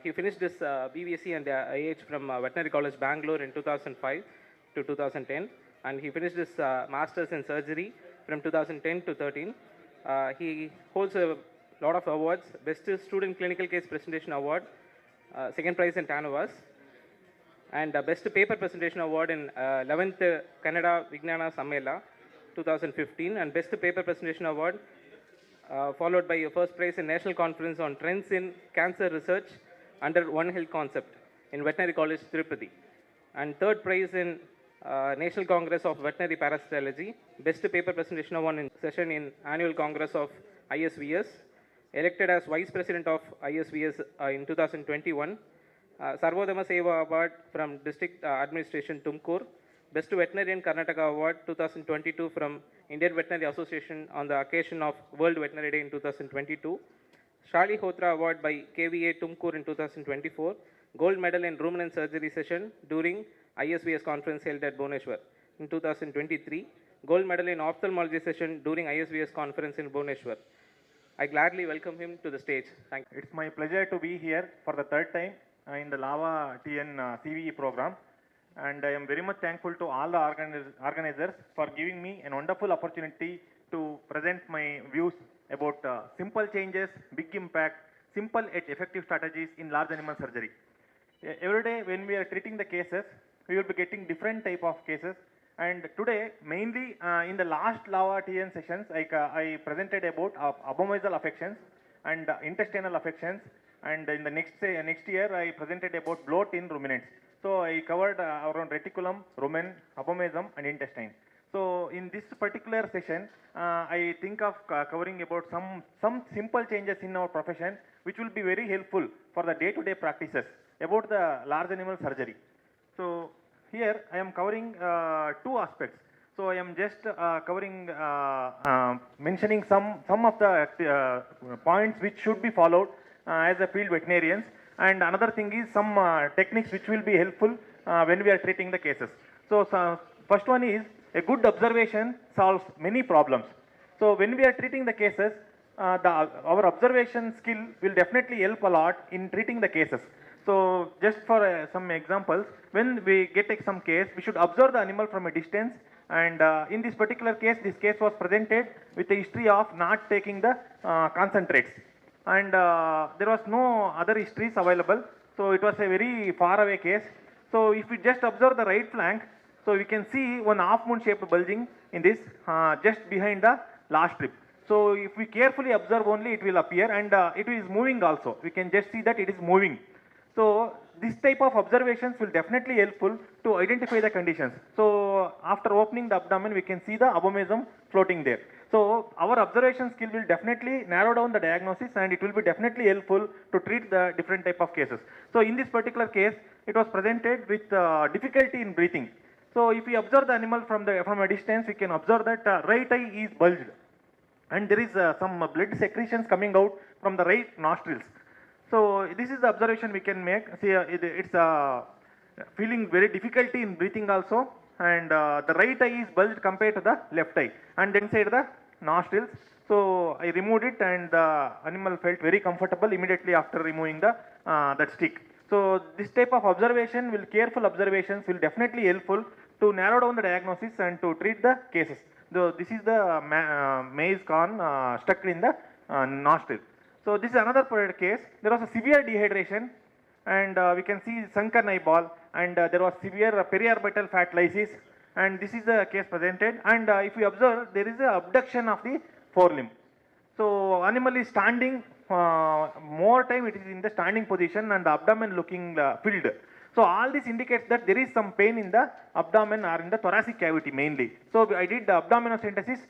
He finished his BVSc and IH from Veterinary College, Bangalore in 2005 to 2010, and he finished his Masters in Surgery from 2010 to 13. He holds a lot of awards: Best Student Clinical Case Presentation Award, second prize in TANUVAS, and Best Paper Presentation Award in 11th Kannada Vignana Sammela 2015, and Best Paper Presentation Award followed by a first prize in National Conference on Trends in Cancer Research under One Health Concept in Veterinary College, Tirupati, and third prize in National Congress of Veterinary Parasitology, Best Paper Presentation Award in session in Annual Congress of ISVS, elected as Vice President of ISVS in 2021, Sarvodama Seva Award from District Administration, Tumkur, Best Veterinarian Karnataka Award 2022 from Indian Veterinary Association on the occasion of World Veterinary Day in 2022, Shali Hotra Award by KVA Tumkur in 2024, Gold Medal in Ruminant Surgery Session during ISVS conference held at Bhubaneswar in 2023, Gold Medal in Ophthalmology Session during ISVS conference in Bhubaneswar. I gladly welcome him to the stage. Thank you. It's my pleasure to be here for the third time in the Lavatn CVE program, and I am very much thankful to all the organizers for giving me a wonderful opportunity to present my views about simple changes, big impact, simple yet effective strategies in large animal surgery. Every day when we are treating the cases, we will be getting different type of cases, and today mainly in the last Lavatn sessions I presented about abomasal affections and intestinal affections, and in the next year I presented about bloat in ruminants. So I covered around reticulum, rumen, abomasum and intestine. So in this particular session, I think of covering about some simple changes in our profession which will be very helpful for the day-to-day practices about the large animal surgery. So here I am covering two aspects. So I am just covering, mentioning some of the points which should be followed as a field veterinarians, and another thing is some techniques which will be helpful when we are treating the cases. So first one is a good observation solves many problems. So when we are treating the cases, our observation skill will definitely help a lot in treating the cases. So just for some examples, when we get some case, we should observe the animal from a distance, and in this particular case, this case was presented with a history of not taking the concentrates, and there was no other histories available, so it was a very far away case. So if we just observe the right flank, so we can see one half moon shaped bulging in this just behind the last strip. So if we carefully observe only, it will appear, and it is moving also. We can just see that it is moving. So this type of observations will definitely helpful to identify the conditions. So after opening the abdomen, we can see the abomasum floating there. So our observation skill will definitely narrow down the diagnosis, and it will be definitely helpful to treat the different type of cases. So in this particular case, it was presented with difficulty in breathing. So if we observe the animal from a distance, we can observe that right eye is bulged, and there is some blood secretions coming out from the right nostrils. So this is the observation we can make. See, it's feeling very difficulty in breathing also, and the right eye is bulged compared to the left eye, and inside the nostrils. So I removed it, and the animal felt very comfortable immediately after removing that stick. So this type of observation careful observations will definitely helpful to narrow down the diagnosis and to treat the cases. So this is the maize corn stuck in the nostril. So this is another case. There was a severe dehydration, and we can see sunken eyeball, and there was severe periorbital fat lysis, and this is the case presented. And if we observe, there is a abduction of the forelimb. So animal is standing, more time it is in the standing position, and the abdomen looking filled. So all this indicates that there is some pain in the abdomen or in the thoracic cavity mainly. So I did the abdominocentesis,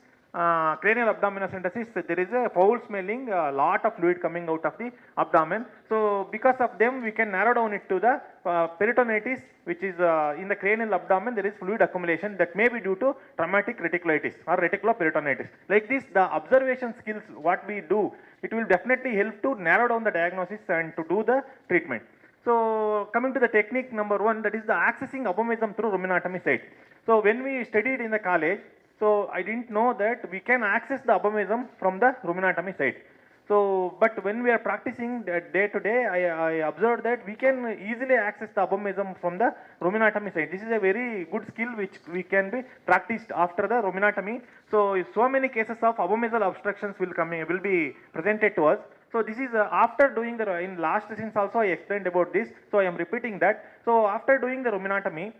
cranial abdominocentesis. There is a foul smelling, a lot of fluid coming out of the abdomen. So because of them, we can narrow down it to the peritonitis, which is in the cranial abdomen. There is fluid accumulation that may be due to traumatic reticulitis or reticuloperitonitis. Like this, the observation skills, what we do, it will definitely help to narrow down the diagnosis and to do the treatment. So coming to the technique number one, that is the accessing abomasum through ruminotomy site. So when we studied in the college, so I didn't know that we can access the abomasum from the ruminotomy site. So, but when we are practicing day to day, I observed that we can easily access the abomasum from the ruminatomy side. This is a very good skill which we can be practiced after the ruminatomy. So, so many cases of abomasal obstructions will be presented to us. So this is after doing the, in last sessions also I explained about this. So I am repeating that. So after doing the ruminatomy,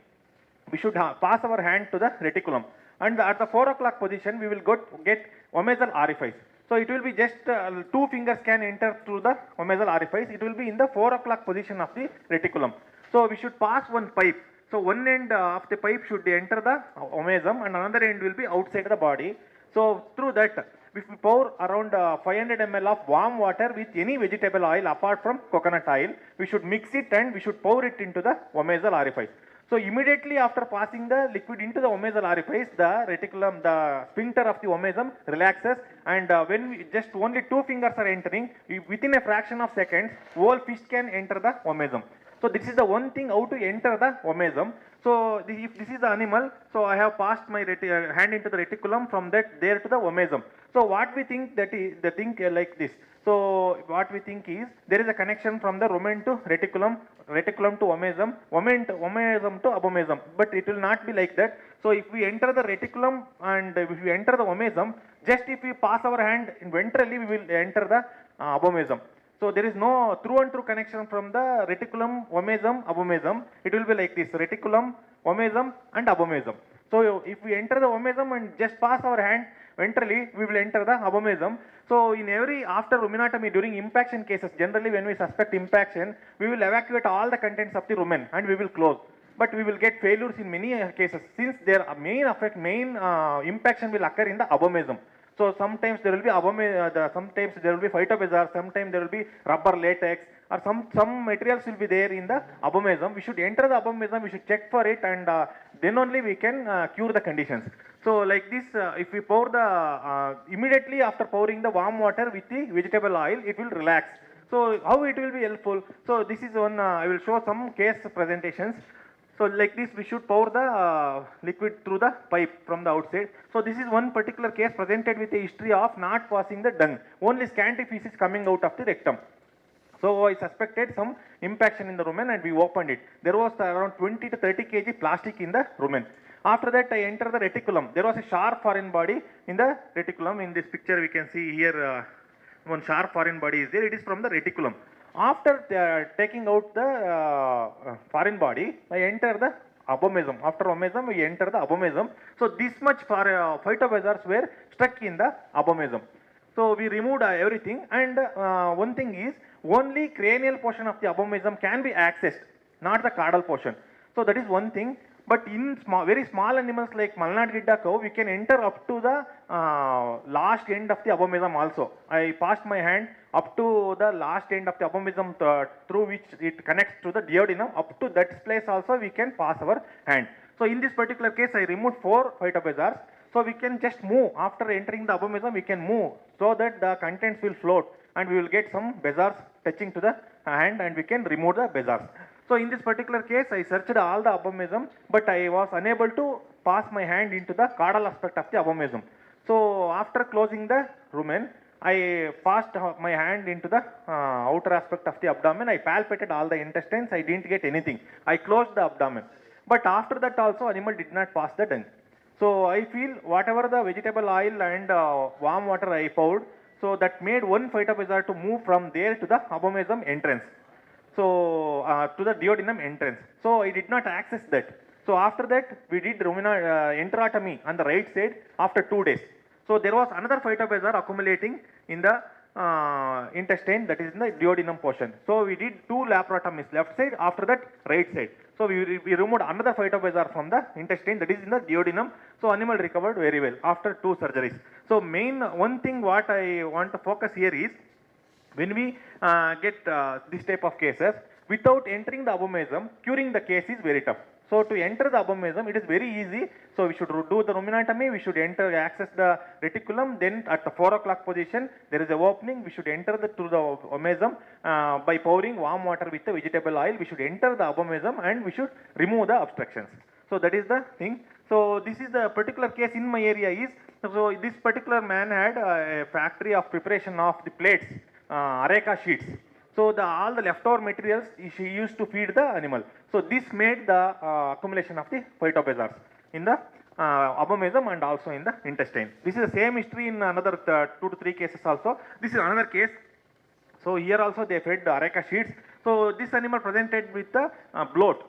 we should pass our hand to the reticulum. And at the 4 o'clock position, we will get omasal orifice. So it will be just 2 fingers can enter through the omasal orifice. It will be in the 4 o'clock position of the reticulum. So we should pass one pipe. So one end of the pipe should enter the omasum and another end will be outside the body. So through that, if we pour around 500 ml of warm water with any vegetable oil apart from coconut oil, we should mix it and we should pour it into the omasal orifice. So immediately after passing the liquid into the omasal orifice, the reticulum, the sphincter of the omasum relaxes, and when we just only 2 fingers are entering, within a fraction of seconds, whole fist can enter the omasum. So this is the one thing how to enter the omasum. So if this is the animal, so I have passed my hand into the reticulum, from that there to the omasum. So what we think, that is the thing like this. So what we think is there is a connection from the rumen to reticulum, reticulum to omasum, omasum to abomasum. But it will not be like that. So if we enter the reticulum and if we enter the omasum, just if we pass our hand ventrally, we will enter the abomasum. So there is no through and through connection from the reticulum, omasum, abomasum. It will be like this: reticulum, omasum, and abomasum. So if we enter the omasum and just pass our hand ventrally, we will enter the abomasum. So in every after ruminatomy during impaction cases, generally when we suspect impaction, we will evacuate all the contents of the rumen and we will close. But we will get failures in many cases since their main impaction will occur in the abomasum. So sometimes there will be sometimes there will be phytobazar, sometimes there will be rubber latex, or some materials will be there in the abomasum. We should enter the abomasum, we should check for it, and then only we can cure the conditions. So like this, if we pour the, immediately after pouring the warm water with the vegetable oil, it will relax. So how it will be helpful? So this is one, I will show some case presentations. So like this, we should pour the liquid through the pipe from the outside. So this is one particular case presented with a history of not passing the dung, only scanty feces coming out of the rectum. So I suspected some impaction in the rumen and we opened it. There was around 20 to 30 kg plastic in the rumen. After that, I entered the reticulum. There was a sharp foreign body in the reticulum. In this picture, we can see here one sharp foreign body is there. It is from the reticulum. After taking out the foreign body, I enter the abomasum. After omasum, we enter the abomasum. So this much phytobazars were stuck in the abomasum. So we removed everything, and one thing is only cranial portion of the abomasum can be accessed, not the caudal portion. So that is one thing. But in very small animals like Malnad Gidda cow, we can enter up to the last end of the abomasum also. I passed my hand up to the last end of the abomasum through which it connects to the duodenum. Up to that place also we can pass our hand. So in this particular case, I removed 4 phytobazars. So we can just move after entering the abomasum. We can move so that the contents will float and we will get some bazars touching to the hand and we can remove the bazars. So in this particular case, I searched all the abomasum, but I was unable to pass my hand into the caudal aspect of the abomasum. So after closing the rumen, I passed my hand into the outer aspect of the abdomen. I palpated all the intestines. I didn't get anything. I closed the abdomen. But after that also, animal did not pass the dung. So I feel whatever the vegetable oil and warm water I poured, so that made one phytobazar to move from there to the abomasum entrance. So to the duodenum entrance. So I did not access that. So after that, we did enterotomy on the right side after 2 days. So there was another phytobazar accumulating in the intestine, that is in the duodenum portion. So we did 2 laparotomies, left side, after that right side. So we removed another phytobazar from the intestine, that is in the duodenum. So animal recovered very well after 2 surgeries. So main one thing what I want to focus here is, when we get this type of cases, without entering the abomasum, curing the case is very tough. So to enter the abomasum, it is very easy. So we should do the ruminatomy, we should access the reticulum, then at the 4 o'clock position, there is a opening, we should enter through the abomasum by pouring warm water with the vegetable oil. We should enter the abomasum and we should remove the obstructions. So that is the thing. So this is the particular case in my area is, so this particular man had a factory of preparation of the plates, areca sheets. So all the leftover materials she used to feed the animal. So this made the accumulation of the phytobezoars in the abomasum and also in the intestine. This is the same history in another 2 to 3 cases also. This is another case. So here also they fed the areca sheets. So this animal presented with the bloat.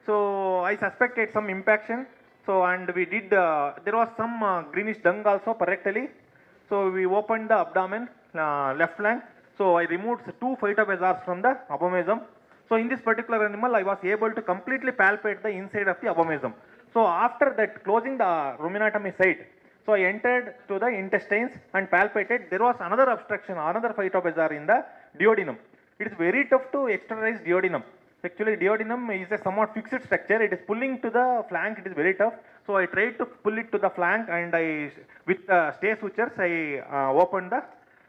So I suspected some impaction. So and we did, there was some greenish dung also parectally. So we opened the abdomen, left flank. So I removed 2 phytobezoars from the abomasum. So in this particular animal, I was able to completely palpate the inside of the abomasum. So after that, closing the ruminatomy site, so I entered to the intestines and palpated. There was another obstruction, another phytobezoar in the duodenum. It is very tough to externalize duodenum. Actually, duodenum is a somewhat fixed structure. It is pulling to the flank. It is very tough. So I tried to pull it to the flank, and with stay sutures, I opened the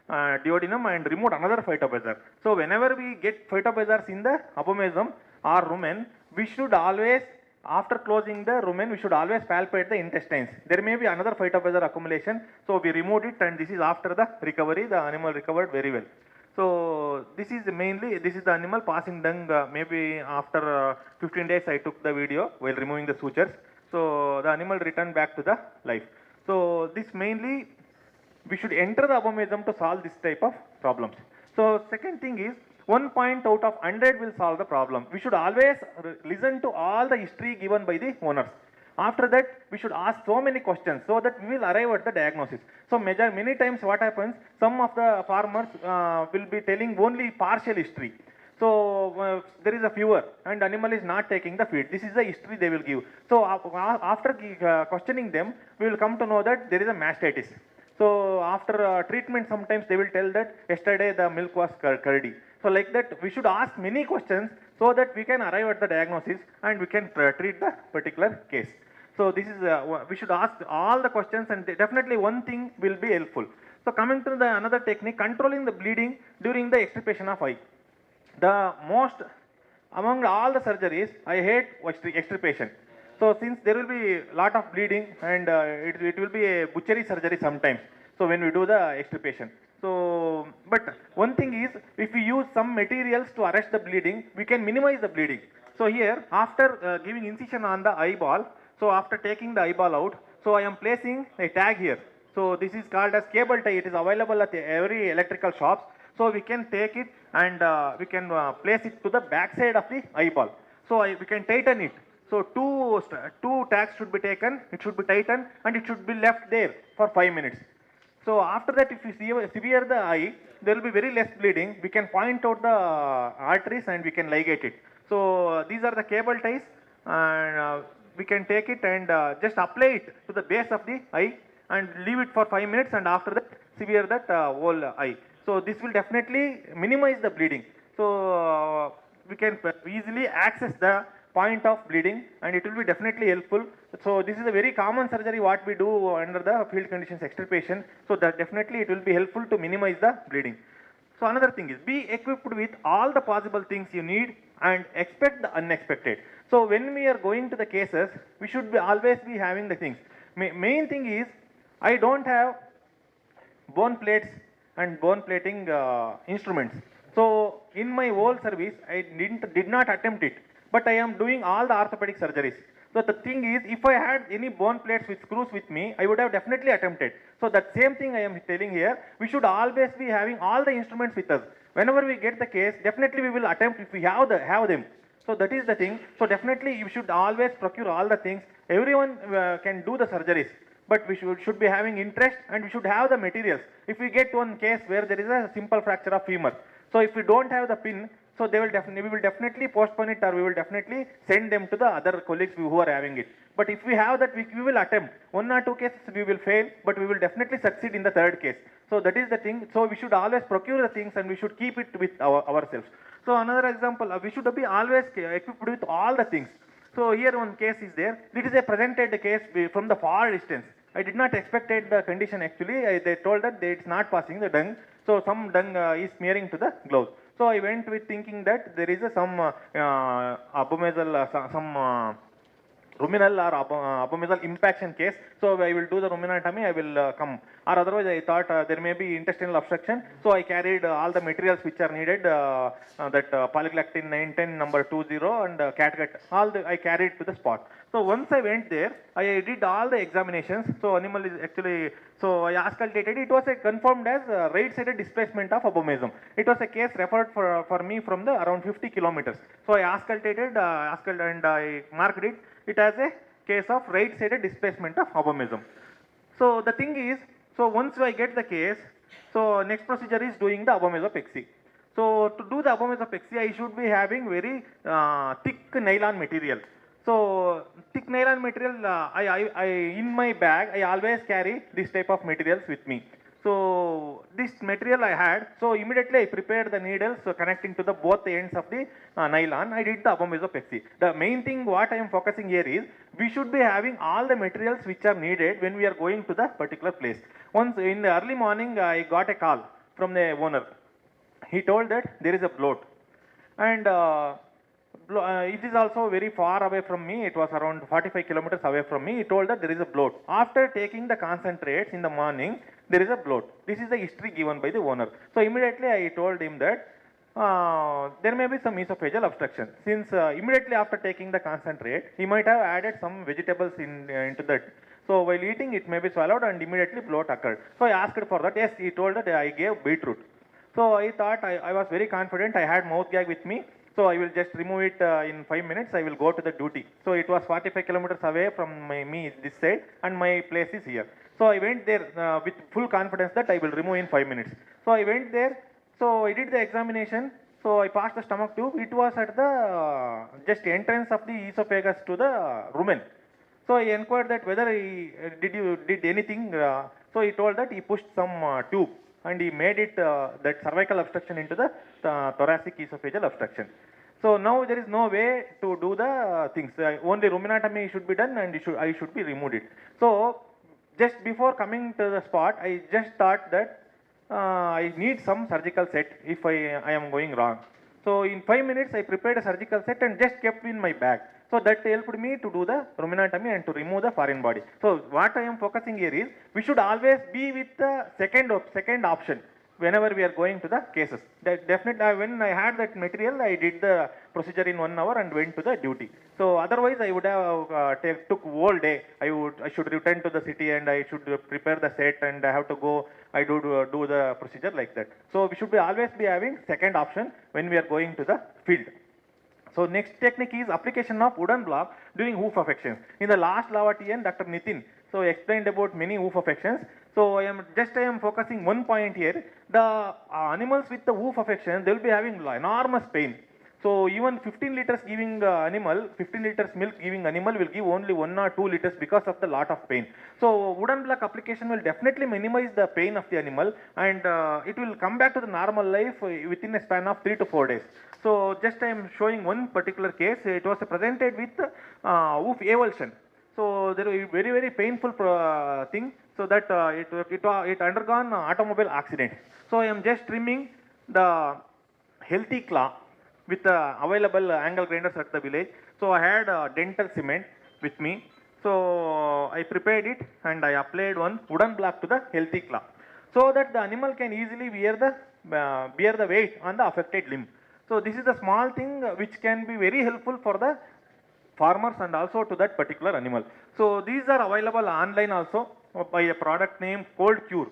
duodenum and removed another phytobezoar. So whenever we get phytobezoars in the abomasum or rumen, we should always, after closing the rumen, we should always palpate the intestines. There may be another phytobezoar accumulation. So we removed it, and this is after the recovery. The animal recovered very well. So this is mainly, this is the animal passing dung. Maybe after 15 days I took the video while removing the sutures. So the animal returned back to the life. So this mainly, we should enter the abomasum to solve this type of problems. So second thing is, 1 point out of 100 will solve the problem. We should always listen to all the history given by the owners. After that, we should ask so many questions so that we will arrive at the diagnosis. So many times what happens, some of the farmers will be telling only partial history. So there is a fever and animal is not taking the feed. This is the history they will give. So after questioning them, we will come to know that there is a mastitis. So after treatment, sometimes they will tell that yesterday the milk was curdy. So like that, we should ask many questions so that we can arrive at the diagnosis and we can treat the particular case. So this is, we should ask all the questions, and definitely one thing will be helpful. So coming to the another technique, controlling the bleeding during the extirpation of eye. The most, among all the surgeries, I hate extirpation. So since there will be a lot of bleeding, and it will be a butchery surgery sometimes. So when we do the extirpation. So, but one thing is, if we use some materials to arrest the bleeding, we can minimize the bleeding. So here, after giving incision on the eyeball, so after taking the eyeball out, so I am placing a tag here. So this is called as cable tie. It is available at every electrical shops. So we can take it and we can place it to the back side of the eyeball. So we can tighten it. So two tags should be taken, it should be tightened, and it should be left there for 5 minutes. So after that, if you sever the eye, there will be very less bleeding. We can point out the arteries and we can ligate it. So these are the cable ties, and we can take it and just apply it to the base of the eye and leave it for 5 minutes, and after that sever that whole eye. So this will definitely minimize the bleeding. So we can easily access the point of bleeding, and it will be definitely helpful. So this is a very common surgery what we do under the field conditions extirpation. So that definitely it will be helpful to minimize the bleeding. So another thing is, be equipped with all the possible things you need and expect the unexpected. So when we are going to the cases, we should always be having the things. Main thing is, I don't have bone plates and bone plating instruments. So in my whole service, I did not attempt it, but I am doing all the orthopedic surgeries. So the thing is, if I had any bone plates with screws with me, I would have definitely attempted. So that same thing I am telling here, we should always be having all the instruments with us. Whenever we get the case, definitely we will attempt if we have them. So that is the thing. So definitely you should always procure all the things. Everyone can do the surgeries, but we should be having interest, and we should have the materials. If we get one case where there is a simple fracture of femur, so if we don't have the pin, so we will definitely postpone it, or we will definitely send them to the other colleagues who are having it. But if we have that, we will attempt. 1 or 2 cases we will fail, but we will definitely succeed in the third case. So that is the thing. So we should always procure the things, and we should keep it with ourselves. So another example, we should be always equipped with all the things. So here one case is there. This is a presented case from the far distance. I did not expect the condition actually. They told that it's not passing the dung. So some dung is smearing to the gloves. So I went with thinking that there is some abomasal, some ruminal or abomasal impaction case. So I will do the ruminotomy, I will come. Or otherwise I thought there may be intestinal obstruction. So I carried all the materials which are needed, that polyglactin 910 number 20 and catgut, I carried to the spot. So once I went there, I did all the examinations. So animal is actually, so I auscultated, it was confirmed as right-sided displacement of abomasum. It was a case referred for me from the around 50 kilometers. So I auscultated, and I marked it. It has a case of right-sided displacement of abomasum. So the thing is, so once I get the case, so next procedure is doing the abomazopexy. So to do the abomazopexy, I should be having very thick nylon material. So thick nylon material, I in my bag, I always carry this type of materials with me. So this material I had, so immediately I prepared the needles connecting to the both ends of the nylon. I did the abomazopexy. The main thing what I am focusing here is, we should be having all the materials which are needed when we are going to the particular place. Once in the early morning, I got a call from the owner. He told that there is a bloat, and it is also very far away from me. It was around 45 kilometers away from me. He told that there is a bloat. After taking the concentrates in the morning, there is a bloat. This is the history given by the owner. So immediately I told him that there may be some esophageal obstruction. Since immediately after taking the concentrate, he might have added some vegetables into that. So while eating, it may be swallowed and immediately bloat occurred. So I asked for that. Yes, he told that I gave beetroot. So I thought, I was very confident. I had mouth gag with me. So I will just remove it in 5 minutes. I will go to the duty. So it was 45 kilometers away from me this side, and my place is here. So I went there with full confidence that I will remove in 5 minutes. So I went there. So I did the examination. So I passed the stomach tube. It was at the just entrance of the esophagus to the rumen. So I inquired that whether he did anything. So he told that he pushed some tube and he made it that cervical obstruction into the thoracic esophageal obstruction. So now there is no way to do the things. Only ruminotomy should be done, and I should be removed it. So just before coming to the spot, I just thought that I need some surgical set if I am going wrong. So in 5 minutes, I prepared a surgical set and just kept in my bag. So that helped me to do the ruminotomy and to remove the foreign body. So what I am focusing here is, we should always be with the second option whenever we are going to the cases. That definitely, when I had that material, I did the procedure in 1 hour and went to the duty. So otherwise, I would have took whole day. I should return to the city and I should prepare the set and I have to go. I do the procedure like that. So we should always be having second option when we are going to the field. So next technique is application of wooden block during hoof affections. In the last Lavatn, Dr. Nitin explained about many hoof affections. So I am focusing one point here. The animals with the hoof affection, they will be having enormous pain. So even 15 liters giving animal, 15 liters milk giving animal will give only 1 or 2 liters because of the lot of pain. So wooden block application will definitely minimize the pain of the animal, and it will come back to the normal life within a span of 3 to 4 days. So just I am showing one particular case. It was presented with hoof avulsion. So there is very, very painful thing. So that it undergone automobile accident. So I am just trimming the healthy claw with available angle grinders at the village. So I had dental cement with me. So I prepared it and I applied one wooden block to the healthy claw, so that the animal can easily bear the weight on the affected limb. So this is a small thing which can be very helpful for the farmers and also to that particular animal. So these are available online also by a product name Cold Cure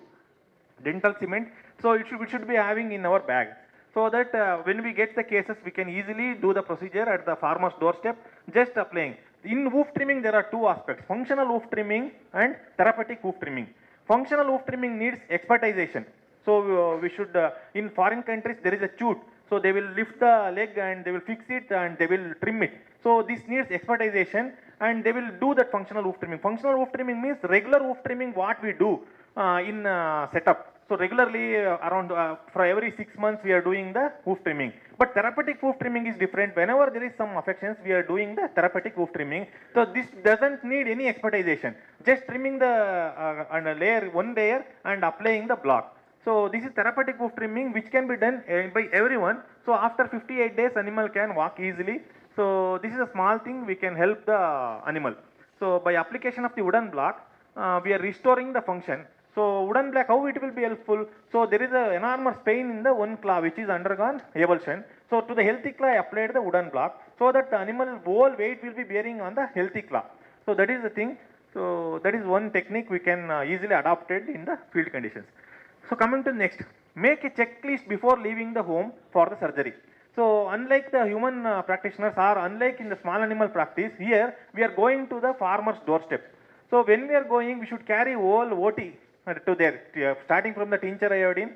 dental cement. So we should be having in our bag, so that when we get the cases, we can easily do the procedure at the farmer's doorstep, just applying. In hoof trimming, there are two aspects: functional hoof trimming and therapeutic hoof trimming. Functional hoof trimming needs expertization. So we should, in foreign countries, there is a chute. So they will lift the leg and they will fix it and they will trim it. So this needs expertization, and they will do that functional hoof trimming. Functional hoof trimming means regular hoof trimming what we do in setup. So regularly around for every 6 months we are doing the hoof trimming. But therapeutic hoof trimming is different. Whenever there is some affections, we are doing the therapeutic hoof trimming. So this doesn't need any expertization. Just trimming the one layer and applying the block. So this is therapeutic hoof trimming, which can be done by everyone. So after 58 days, animal can walk easily. So this is a small thing we can help the animal. So by application of the wooden block, we are restoring the function. So wooden block, how it will be helpful? So there is a enormous pain in the one claw which is undergone avulsion. So to the healthy claw, I applied the wooden block so that the animal whole weight will be bearing on the healthy claw. So that is the thing. So that is one technique we can easily adopt it in the field conditions. So coming to next, make a checklist before leaving the home for the surgery. So unlike the human practitioners or unlike in the small animal practice, here we are going to the farmer's doorstep. So when we are going, we should carry all OT to there, starting from the tincture iodine,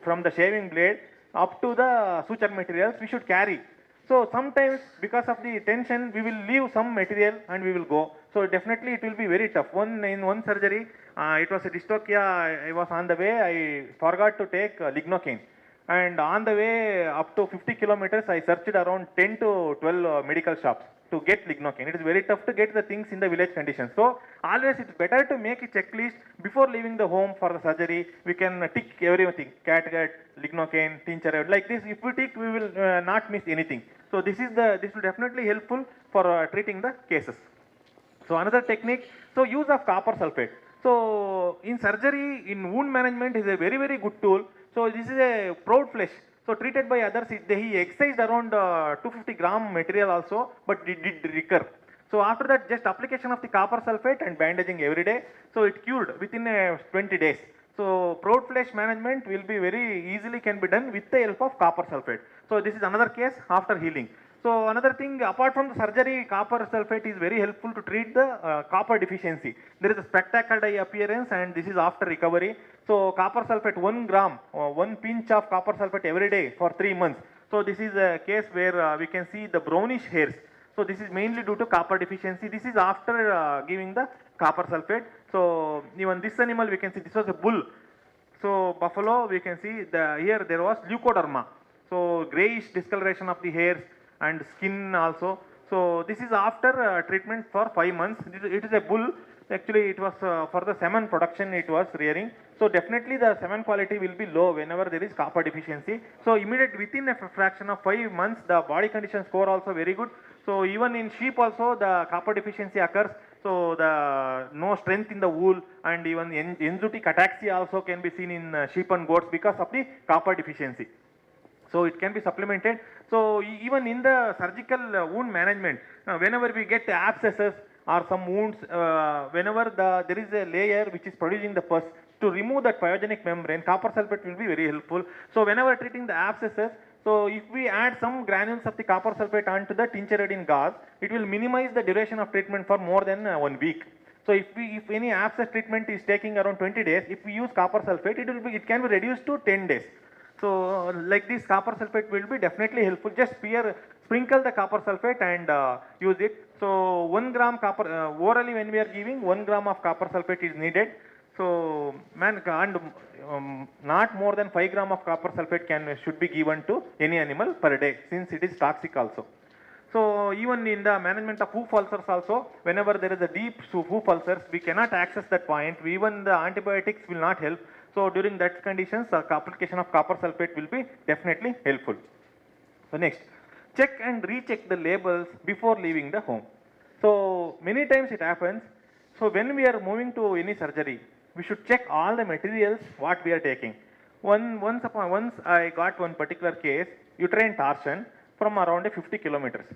from the shaving blade up to the suture materials, we should carry. So sometimes because of the tension, we will leave some material and we will go. So definitely it will be very tough. In one surgery, it was a dystocia. I was on the way. I forgot to take lignocaine. And on the way up to 50 kilometers, I searched around 10 to 12 medical shops to get lignocaine. It is very tough to get the things in the village conditions. So always it's better to make a checklist before leaving the home for the surgery. We can tick everything: catgut, lignocaine, tincture. Like this, if we tick, we will not miss anything. So this will definitely helpful for treating the cases. So another technique, so use of copper sulfate. So in surgery, in wound management is a very, very good tool. So this is a proud flesh. So treated by others, he excised around 250 gram material also, but it did recur. So after that, just application of the copper sulfate and bandaging every day. So it cured within 20 days. So proud flesh management will be very easily can be done with the help of copper sulfate. So this is another case after healing. So another thing, apart from the surgery, copper sulfate is very helpful to treat the copper deficiency. There is a spectacle dye appearance and this is after recovery. So copper sulfate 1 gram, 1 pinch of copper sulfate every day for 3 months. So this is a case where we can see the brownish hairs. So this is mainly due to copper deficiency. This is after giving the copper sulfate. So even this animal we can see this was a bull. So buffalo we can see here there was leukoderma. So grayish discoloration of the hairs and skin also. So this is after treatment for 5 months. It is a bull. Actually it was for the semen production it was rearing. So definitely the semen quality will be low whenever there is copper deficiency. So within a fraction of 5 months the body condition score also very good. So even in sheep also the copper deficiency occurs. So the no strength in the wool and even enzytic ataxia also can be seen in sheep and goats because of the copper deficiency. So it can be supplemented. So even in the surgical wound management, whenever we get abscesses or some wounds, whenever there is a layer which is producing the pus, to remove that pyogenic membrane, copper sulfate will be very helpful. So whenever treating the abscesses, so if we add some granules of the copper sulfate onto the tincture iodine gauze, it will minimize the duration of treatment for more than 1 week. So if any abscess treatment is taking around 20 days, if we use copper sulfate, it can be reduced to 10 days. So like this copper sulfate will be definitely helpful. Just sprinkle the copper sulfate and use it. So 1 gram copper, orally when we are giving 1 gram of copper sulfate is needed. So not more than 5 gram of copper sulfate should be given to any animal per day since it is toxic also. So even in the management of hoof ulcers also, whenever there is a deep hoof ulcers, we cannot access that point. Even the antibiotics will not help. So during that conditions, application of copper sulfate will be definitely helpful. So next, check and recheck the labels before leaving the home. So many times it happens. So when we are moving to any surgery, we should check all the materials what we are taking. Once I got one particular case, uterine torsion from around 50 kilometers.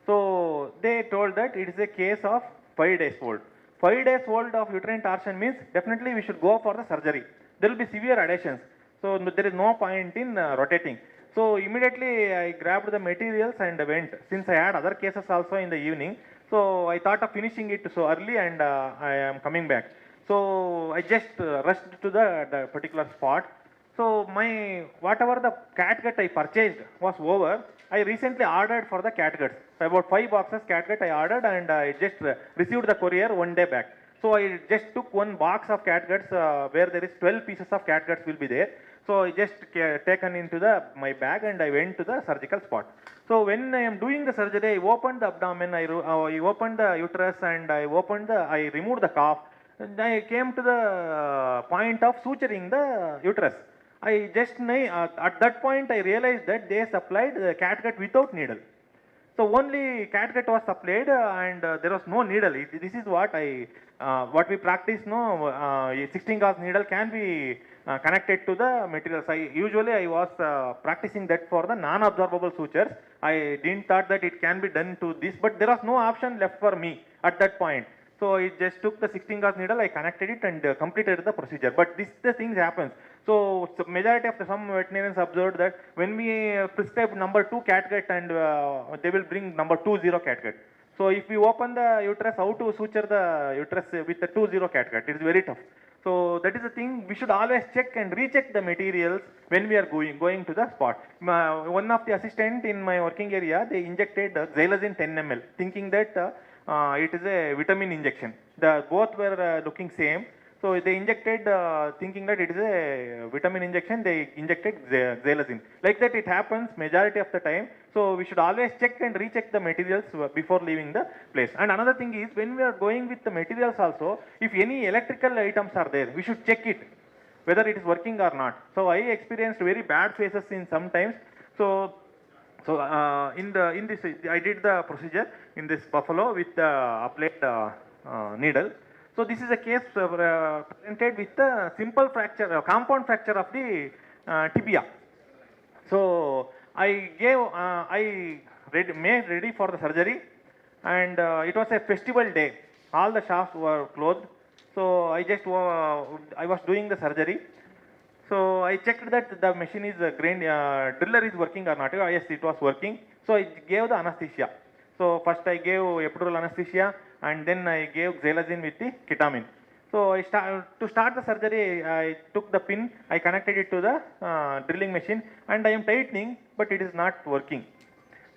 So they told that it is a case of 5 days old. 5 days old of uterine torsion means definitely we should go for the surgery. There will be severe adhesions. So there is no point in rotating. So immediately I grabbed the materials and went. Since I had other cases also in the evening, so I thought of finishing it so early and I am coming back. So I just rushed to the particular spot. So whatever the catgut I purchased was over. I recently ordered for the catguts. So about 5 boxes catgut I ordered and I just received the courier 1 day back. So I just took 1 box of catguts where there is 12 pieces of catguts will be there. So I just taken into my bag and I went to the surgical spot. So when I am doing the surgery, I opened the abdomen, I opened the uterus and I removed the cuff. And I came to the point of suturing the uterus. At that point I realized that they supplied the catgut without needle. So only catgut was supplied and there was no needle. This is what we practice. No, 16 gauge needle can be connected to the materials. I was practicing that for the non-absorbable sutures. I didn't thought that it can be done to this, but there was no option left for me at that point. So I just took the 16 gauge needle, I connected it and completed the procedure. But the things happens. So majority of some veterinarians observed that when we prescribe number 2 catgut and they will bring number 20 catgut. So if we open the uterus, how to suture the uterus with the 20 catgut? It is very tough. So that is the thing, we should always check and recheck the materials when we are going to the spot. One of the assistant in my working area, they injected xylazine 10 ml, thinking that it is a vitamin injection. Both were looking same. So they injected, thinking that it is a vitamin injection, they injected xylazine. Like that it happens majority of the time. So we should always check and recheck the materials before leaving the place. And another thing is, when we are going with the materials also, if any electrical items are there, we should check it, whether it is working or not. So I experienced very bad phases in sometimes. So in this, I did the procedure in this buffalo with the applied needle. So this is a case presented with a simple fracture, compound fracture of the tibia. So I made ready for the surgery, and it was a festival day. All the shops were closed. So I was doing the surgery. So I checked that the machine is driller is working or not. Yes, it was working. So I gave the anesthesia. So first I gave epidural anesthesia and then I gave xylazine with the ketamine. So to start the surgery, I took the pin, I connected it to the drilling machine and I am tightening, but it is not working.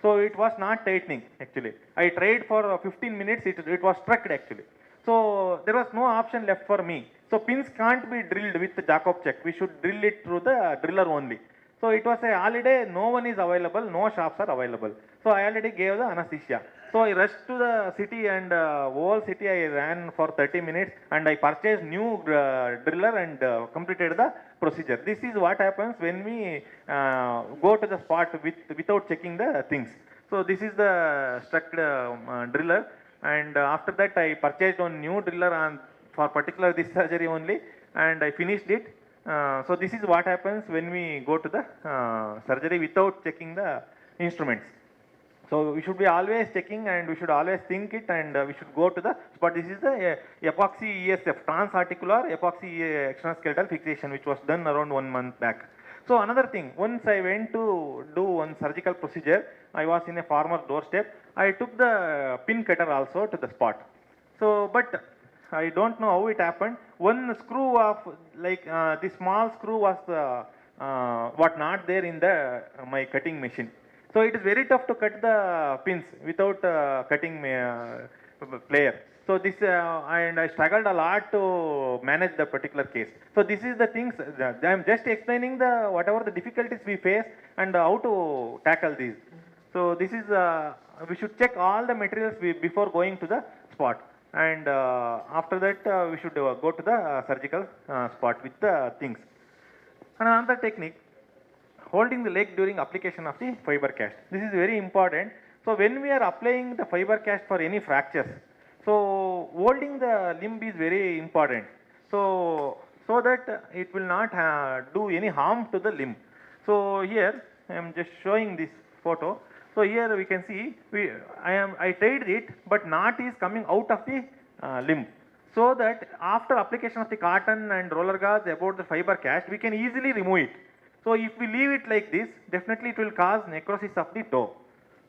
So it was not tightening actually. I tried for 15 minutes, it was struck actually. So there was no option left for me. So pins can't be drilled with the Jacob check. We should drill it through the driller only. So it was a holiday, no one is available, no shops are available. So I already gave the anesthesia. So I rushed to the city and whole city I ran for 30 minutes and I purchased new driller and completed the procedure. This is what happens when we go to the spot without checking the things. So this is the struck driller, and after that I purchased one new driller for particular this surgery only, and I finished it. So this is what happens when we go to the surgery without checking the instruments. So we should be always checking and we should always think it, and we should go to the spot. This is the epoxy ESF, transarticular epoxy extraskeletal fixation, which was done around 1 month back. So another thing, once I went to do one surgical procedure, I was in a farmer's doorstep. I took the pin cutter also to the spot. So, but I don't know how it happened. One screw of the small screw was not there in the my cutting machine. So it is very tough to cut the pins without cutting player. So this and I struggled a lot to manage the particular case. So this is the things I am just explaining whatever the difficulties we face and how to tackle these. So this is we should check all the materials before going to the spot, and after that we should go to the surgical spot with the things. And another technique, holding the leg during application of the fiber cast. This is very important. So when we are applying the fiber cast for any fractures, so holding the limb is very important. So that it will not do any harm to the limb. So here I am just showing this photo. So here we can see I tied it, but knot is coming out of the limb. So that after application of the cotton and roller gauze about the fiber cast, we can easily remove it. So if we leave it like this, definitely it will cause necrosis of the toe.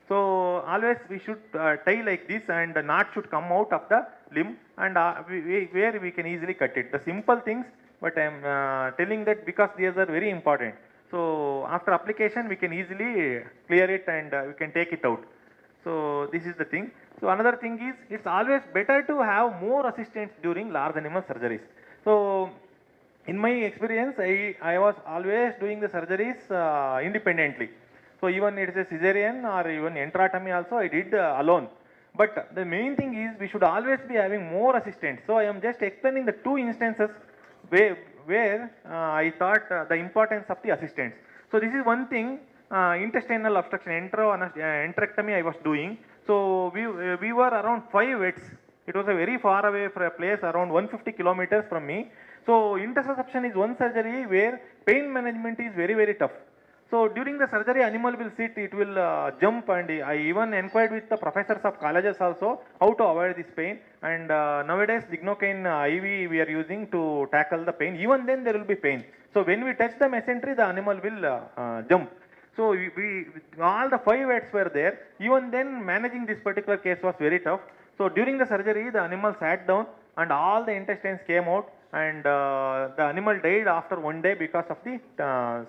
So always we should tie like this, and the knot should come out of the limb, and where we can easily cut it. The simple things, but I am telling that because these are very important. So after application we can easily clear it and we can take it out. So this is the thing. So another thing is, it's always better to have more assistants during large animal surgeries. So in my experience, I was always doing the surgeries independently. So even it is a cesarean or even enterotomy also I did alone. But the main thing is we should always be having more assistants. So I am just explaining the two instances where I thought the importance of the assistants. So this is one thing intestinal obstruction, enterectomy I was doing. So we were around 5 vets. It was a very far away from a place around 150 kilometers from me. So interception is one surgery where pain management is very, very tough. So during the surgery, animal will sit, it will jump, and I even inquired with the professors of colleges also how to avoid this pain. And nowadays, lignocaine IV we are using to tackle the pain. Even then, there will be pain. So when we touch the mesentery, the animal will jump. So all the 5 vets were there. Even then, managing this particular case was very tough. So during the surgery, the animal sat down and all the intestines came out, and the animal died after 1 day because of the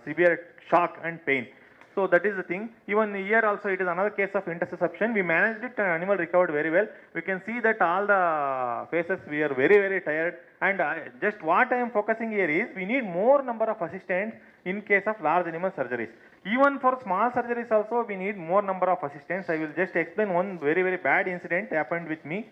severe shock and pain. So that is the thing. Even here also it is another case of interception. We managed it and animal recovered very well. We can see that all the faces we are very, very tired. And just what I am focusing here is we need more number of assistants in case of large animal surgeries. Even for small surgeries also we need more number of assistants. I will just explain one very, very bad incident happened with me.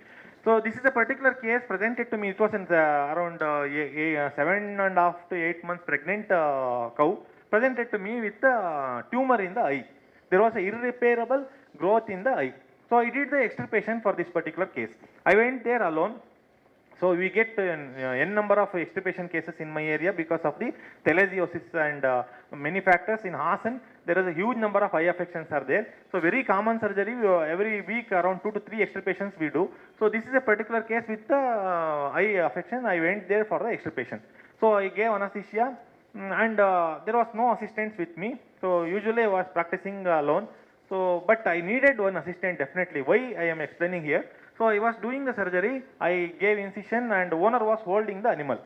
So this is a particular case presented to me. It was in around 7.5 to 8 months pregnant cow, presented to me with a tumor in the eye. There was an irreparable growth in the eye. So I did the extirpation for this particular case. I went there alone. So we get n number of extirpation cases in my area because of the telesiosis and many factors. In Hassan, there is a huge number of eye affections are there. So very common surgery, every week around 2 to 3 extirpations we do. So this is a particular case with the eye affection. I went there for the extirpation. So I gave anesthesia, and there was no assistants with me. So usually I was practicing alone. So but I needed one assistant definitely. Why I am explaining here. So I was doing the surgery, I gave incision, and owner was holding the animal.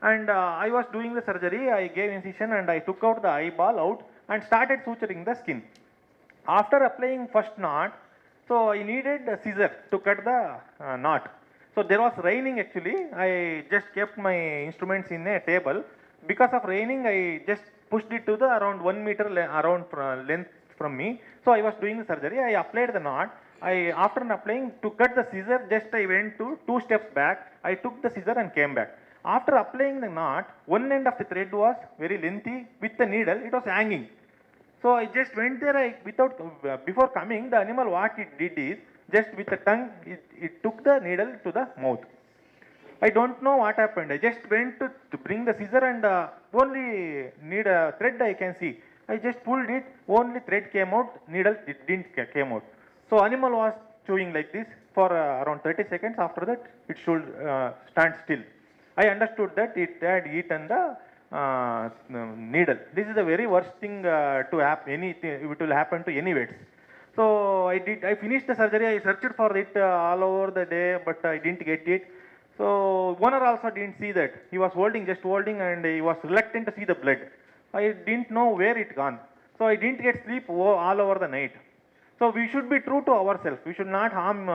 And I was doing the surgery, I gave incision and I took out the eyeball out and started suturing the skin. After applying first knot, so I needed a scissor to cut the knot. So there was raining actually, I just kept my instruments in a table. Because of raining, I just pushed it to the around 1 meter around length from me. So I was doing the surgery, I applied the knot. After applying, to cut the scissor, just I went to 2 steps back. I took the scissor and came back. After applying the knot, one end of the thread was very lengthy. With the needle, it was hanging. So I just went there. Before coming, the animal what it did is just with the tongue, it took the needle to the mouth. I don't know what happened. I just went to bring the scissor and only need a thread I can see. I just pulled it. Only thread came out. Needle didn't came out. So animal was chewing like this for around 30 seconds. After that, it should stand still. I understood that it had eaten the needle. This is the very worst thing to happen. It will happen to any vets. So I finished the surgery. I searched for it all over the day, but I didn't get it. So owner also didn't see that. He was just holding, and he was reluctant to see the blood. I didn't know where it gone. So I didn't get sleep all over the night. So we should be true to ourselves. We should not harm,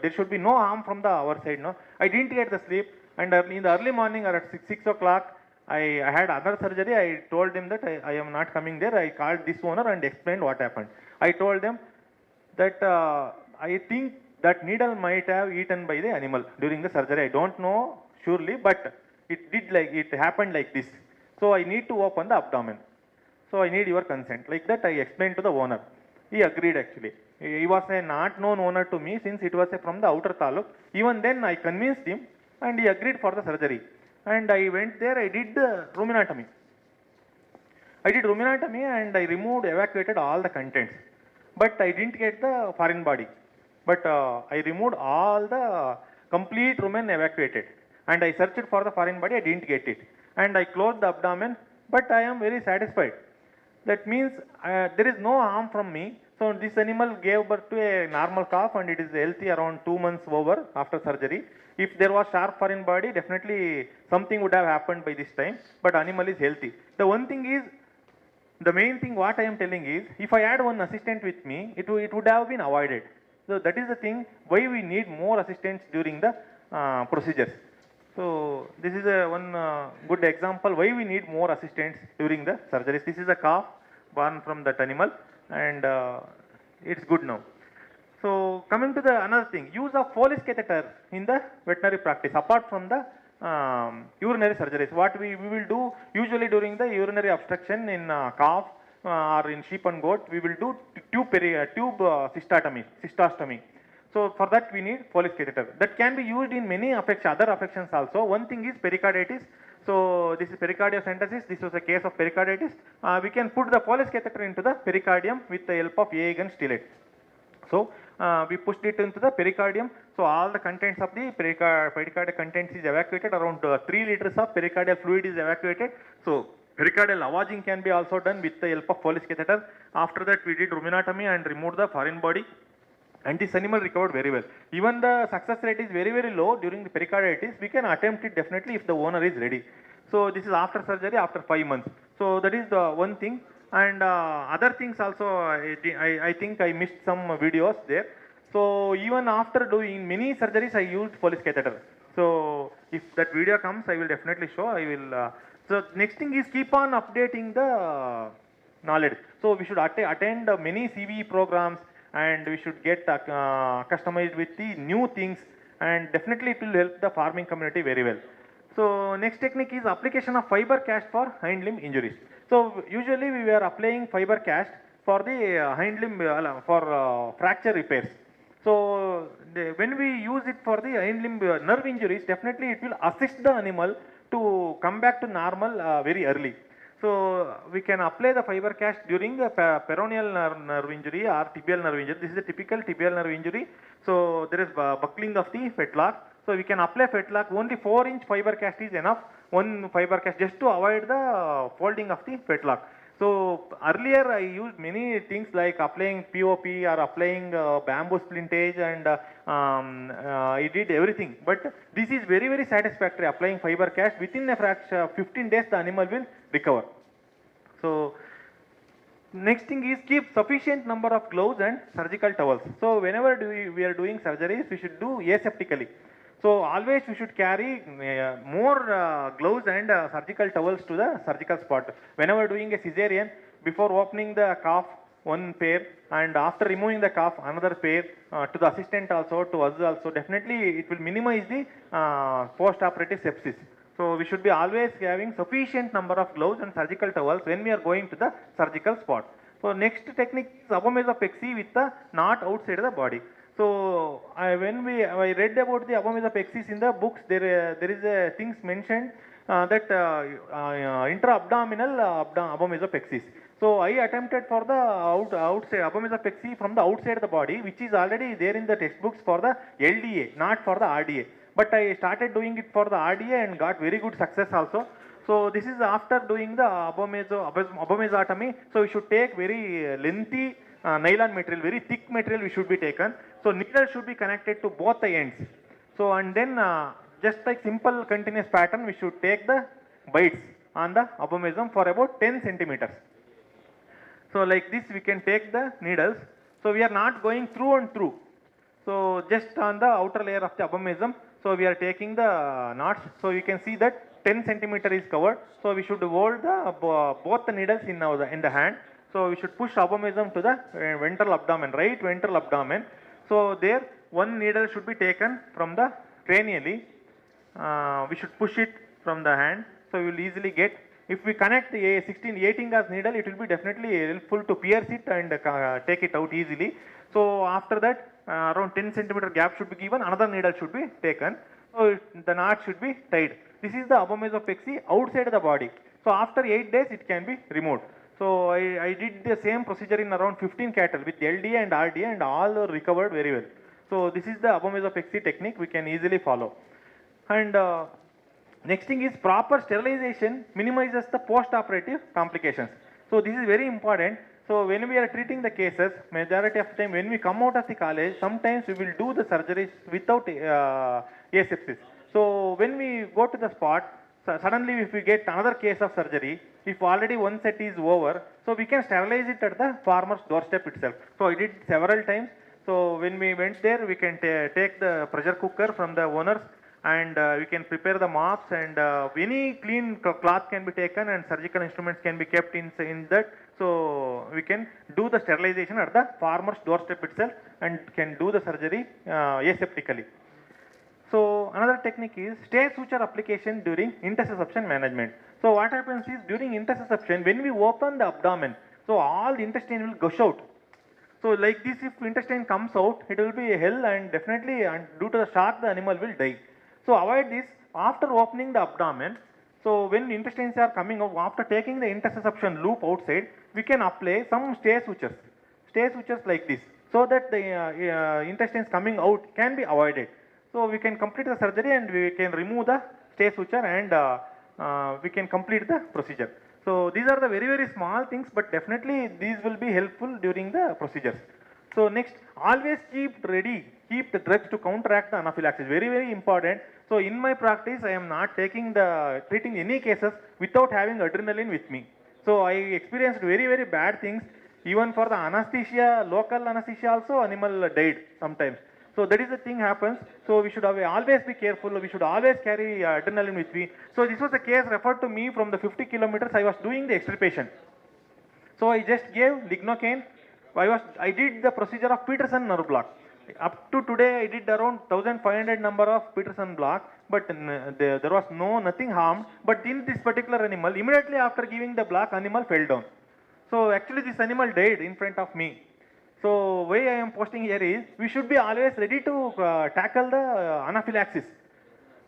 there should be no harm from our side. No, I didn't get the sleep, and in the early morning or at 6 o'clock, I had other surgery. I told him that I am not coming there. I called this owner and explained what happened. I told them that I think that needle might have eaten by the animal during the surgery. I don't know surely, but it happened like this. So I need to open the abdomen. So I need your consent. Like that, I explained to the owner. He agreed actually. He was a not known owner to me since it was from the outer taluk. Even then I convinced him and he agreed for the surgery. And I went there, I did the ruminotomy. And I evacuated all the contents. But I didn't get the foreign body. But I removed all the complete rumen evacuated. And I searched for the foreign body, I didn't get it. And I closed the abdomen, but I am very satisfied. That means there is no harm from me. So this animal gave birth to a normal calf and it is healthy around 2 months over after surgery. If there was sharp foreign body, definitely something would have happened by this time. But animal is healthy. The main thing what I am telling is, if I had one assistant with me, it would have been avoided. So that is the thing why we need more assistants during the procedures. So this is one good example why we need more assistants during the surgeries. This is a calf born from that animal, and it's good now. So coming to the another thing, use of Foley's catheter in the veterinary practice apart from the urinary surgeries. What we will do usually during the urinary obstruction in calf, or in sheep and goat, we will do tube cystostomy. So for that we need Foley's catheter. That can be used in many other affections also. One thing is pericarditis. So this is pericardiocentesis. This was a case of pericarditis. We can put the Foley's catheter into the pericardium with the help of Yeagan stilate. So we pushed it into the pericardium. So all the contents of the pericardial contents is evacuated. Around 3 liters of pericardial fluid is evacuated. So pericardial lavaging can be also done with the help of Foley's catheter. After that we did ruminotomy and removed the foreign body. And this animal recovered very well. Even the success rate is very, very low during the pericarditis. We can attempt it definitely if the owner is ready. So this is after surgery, after 5 months. So that is the one thing. And other things also, I think I missed some videos there. So even after doing many surgeries, I used Foley's catheter. So if that video comes, I will definitely show. I will. So next thing is keep on updating the knowledge. So we should attend many CVE programs, and we should get customized with the new things, and definitely it will help the farming community very well. So next technique is application of fiber cast for hind limb injuries. So usually we were applying fiber cast for the hind limb for fracture repairs. So when we use it for the hind limb nerve injuries, definitely it will assist the animal to come back to normal very early. So we can apply the fiber cast during the peroneal nerve injury or tibial nerve injury. This is a typical tibial nerve injury. So there is buckling of the fetlock. So we can apply fetlock. Only 4-inch fiber cast is enough. One fiber cast just to avoid the folding of the fetlock. So earlier I used many things like applying POP or applying bamboo splintage, and I did everything. But this is very, very satisfactory, applying fiber cast. Within a fraction 15 days the animal will recover. So next thing is keep sufficient number of gloves and surgical towels. So whenever we are doing surgeries, we should do aseptically. So always we should carry more gloves and surgical towels to the surgical spot. Whenever doing a cesarean, before opening the cuff, one pair, and after removing the cuff, another pair, to the assistant also, to us also, definitely it will minimize the post-operative sepsis. So we should be always having sufficient number of gloves and surgical towels when we are going to the surgical spot. So next technique is abomesopexy with the knot outside of the body. So when I read about the abomesopexy in the books, there is a things mentioned that intra-abdominal abomesopexy. So I attempted for the outside abomesopexy from the outside of the body, which is already there in the textbooks for the LDA, not for the RDA. But I started doing it for the RDA and got very good success also. So this is after doing the abomesotomy. So we should take very lengthy nylon material, very thick material we should be taken. So needle should be connected to both the ends. So and then just like simple continuous pattern, we should take the bites on the abomesum for about 10 centimeters. So like this we can take the needles. So we are not going through and through. So just on the outer layer of the abomesum. So we are taking the knots. So you can see that 10 centimeter is covered. So we should hold the both the needles in the hand. So we should push abomesum to the ventral abdomen, right ventral abdomen. So there one needle should be taken from the cranially. We should push it from the hand. So we will easily get. If we connect the 18 gauge needle, it will be definitely helpful to pierce it and take it out easily. So after that, around 10 centimeter gap should be given. Another needle should be taken. So the knot should be tied. This is the abomesopexy outside of the body. So after 8 days, it can be removed. So I did the same procedure in around 15 cattle with LDA and RDA, and all recovered very well. So this is the abomesopexy technique we can easily follow. And next thing is proper sterilization minimizes the post-operative complications. So this is very important. So when we are treating the cases, majority of the time when we come out of the college, sometimes we will do the surgeries without asepsis. So when we go to the spot, suddenly if we get another case of surgery, if already one set is over, so we can sterilize it at the farmer's doorstep itself. So I did several times. So when we went there, we can take the pressure cooker from the owners, and we can prepare the mops, and any clean cloth can be taken and surgical instruments can be kept in that. So we can do the sterilization at the farmer's doorstep itself and can do the surgery aseptically. So another technique is stay suture application during intussusception management. So what happens is during intussusception, when we open the abdomen, So all the intestine will gush out. So like this, if intestine comes out, it will be a hell, and definitely, and due to the shock, the animal will die. So avoid this after opening the abdomen. So when intestines are coming out, after taking the intussusception loop outside, we can apply some stay sutures like this, so that the intestines coming out can be avoided. So we can complete the surgery and we can remove the stay suture, and we can complete the procedure. So these are the very, very small things, but definitely these will be helpful during the procedures. So next, always keep ready, keep the drugs to counteract the anaphylaxis. Very, very important. So in my practice, I am not treating any cases without having adrenaline with me. So I experienced very, very bad things. Even for the anesthesia, local anesthesia also, animal died sometimes. So that is the thing happens. So we should always be careful. We should always carry adrenaline with me. So this was a case referred to me from the 50 kilometers. I was doing the extirpation. So I just gave lignocaine. I did the procedure of Peterson nerve block. Up to today, I did around 1,500 number of Peterson block, but there was nothing harmed. But in this particular animal, immediately after giving the block, animal fell down. So actually, this animal died in front of me. So why I am posting here is, we should be always ready to tackle the anaphylaxis.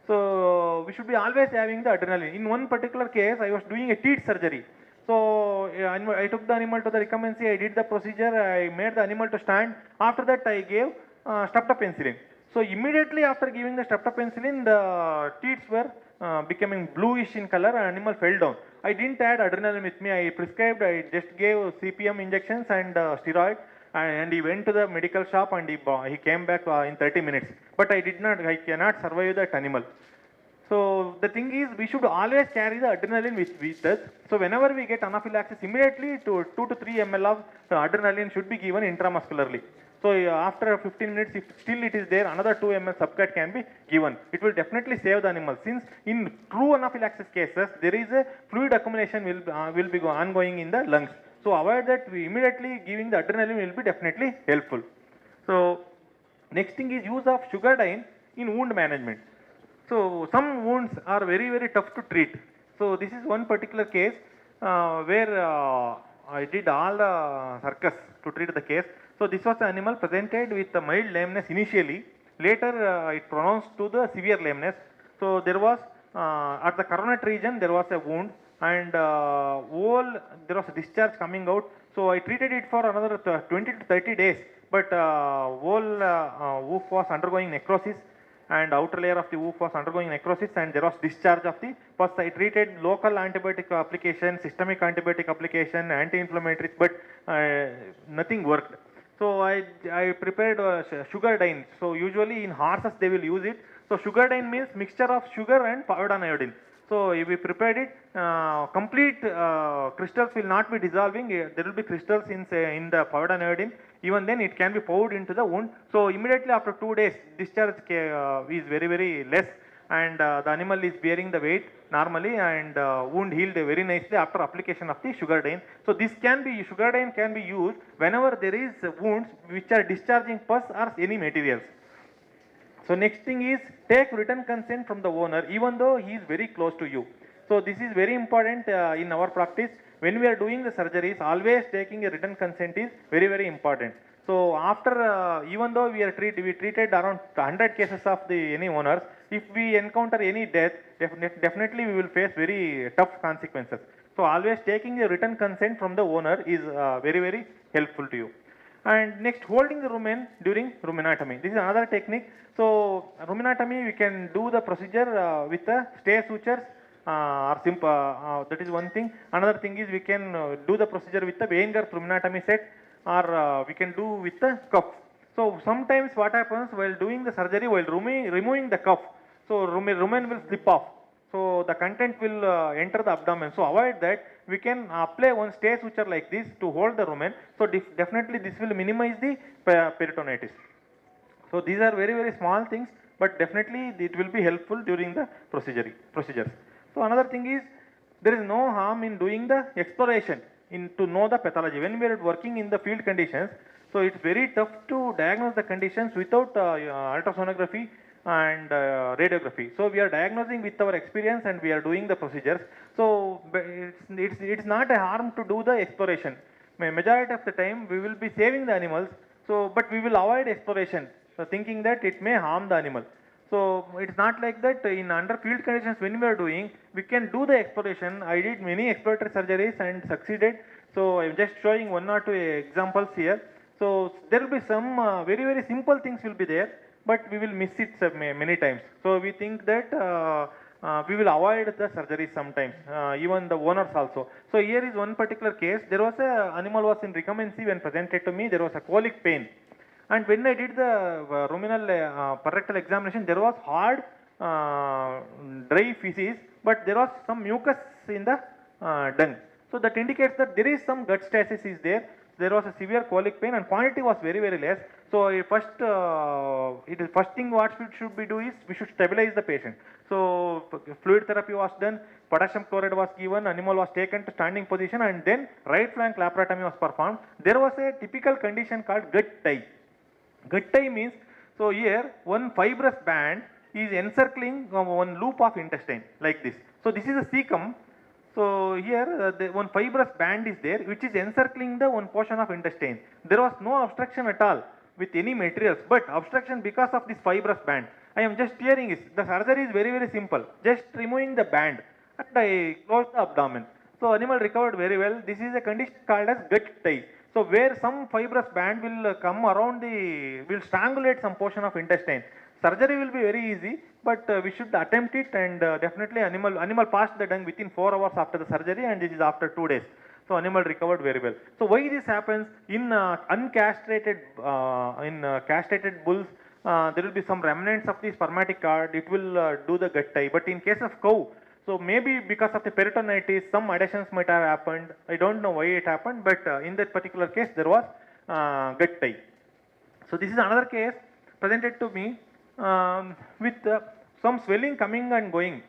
So we should be always having the adrenaline. In one particular case, I was doing a teat surgery. So I took the animal to the recumbency, I did the procedure, I made the animal to stand. After that, I gave streptopenicillin. So immediately after giving the streptopenicillin, the teats were becoming bluish in color, and animal fell down. I didn't add adrenaline with me. I just gave CPM injections and steroid, and he went to the medical shop, and he came back in 30 minutes. But I cannot survive that animal. So the thing is, we should always carry the adrenaline with us. So whenever we get anaphylaxis, immediately 2 to 3 ml of adrenaline should be given intramuscularly. So after 15 minutes, if still it is there, another 2 ml subcut can be given. It will definitely save the animal. Since in true anaphylaxis cases, there is a fluid accumulation will be ongoing in the lungs. So avoid that. We immediately giving the adrenaline will be definitely helpful. So next thing is use of sugardyne in wound management. So some wounds are very, very tough to treat. So this is one particular case where I did all the circus to treat the case. So this was the animal presented with a mild lameness initially. Later it pronounced to the severe lameness. So there was at the coronary region there was a wound, and there was a discharge coming out. So I treated it for another 20 to 30 days. But whole hoof was undergoing necrosis, and outer layer of the hoof was undergoing necrosis, and there was discharge of the pus. I treated local antibiotic application, systemic antibiotic application, anti-inflammatories, but nothing worked. So I prepared sugardyne. So usually in horses they will use it. So sugardyne means mixture of sugar and powdered iodine. So if we prepared it, complete crystals will not be dissolving. There will be crystals in the powdered iodine. Even then it can be poured into the wound. So immediately after 2 days, discharge is very, very less, and the animal is bearing the weight normally, and wound healed very nicely after application of the sugardyne. So sugardyne can be used whenever there is wounds which are discharging pus or any materials. So next thing is, take written consent from the owner even though he is very close to you. So this is very important in our practice. When we are doing the surgeries, always taking a written consent is very, very important. So after, even though we treated around 100 cases of any owners, if we encounter any death, definitely we will face very tough consequences. So always taking a written consent from the owner is very, very helpful to you. And next, holding the rumen during rumenotomy. This is another technique. So rumenotomy, we can do the procedure with the stay sutures or simple. That is one thing. Another thing is, we can do the procedure with the Weingart rumenotomy set, or we can do with the cuff. So sometimes what happens while doing the surgery, while removing the cuff, so rumen will slip off. So the content will enter the abdomen. So avoid that. We can apply one stay suture like this to hold the rumen. So definitely this will minimize the peritonitis. So these are very, very small things, but definitely it will be helpful during the procedures. So another thing is, there is no harm in doing the exploration to know the pathology. When we are working in the field conditions, so it's very tough to diagnose the conditions without ultrasonography and radiography. So we are diagnosing with our experience, and we are doing the procedures. So it's not a harm to do the exploration. majority of the time we will be saving the animals, so but we will avoid exploration, so thinking that it may harm the animal. So it's not like that in under field conditions when we are doing, we can do the exploration. I did many exploratory surgeries and succeeded. So I'm just showing one or two examples here. So there will be some very simple things will be there, but we will miss it many times. So we think that we will avoid the surgery sometimes, even the owners also. So here is one particular case. There was a animal was in recumbency when presented to me. There was a colic pain. And when I did the ruminal parectal examination, there was hard, dry feces, but there was some mucus in the dung. So that indicates that there is some gut stasis is there. There was a severe colic pain and quantity was very less. So first thing what should we do is we should stabilize the patient. So fluid therapy was done, potassium chloride was given, animal was taken to standing position, and then right flank laparotomy was performed. There was a typical condition called gut tie. Gut tie means, so here one fibrous band is encircling one loop of intestine like this. So this is a cecum. So here one fibrous band is there which is encircling the one portion of intestine. There was no obstruction at all with any materials, but obstruction because of this fibrous band. I am just tearing it. The surgery is very simple. Just removing the band and I close the abdomen. So animal recovered very well. This is a condition called as gut tie. So where some fibrous band will come around will strangulate some portion of intestine. Surgery will be very easy, but we should attempt it, and definitely animal passed the dung within 4 hours after the surgery, and this is after 2 days. So animal recovered very well. So why this happens in uncastrated castrated bulls? There will be some remnants of the spermatic cord. It will do the gut tie. But in case of cow, so maybe because of the peritonitis, some adhesions might have happened. I don't know why it happened, but in that particular case, there was gut tie. So this is another case presented to me with some swelling coming and going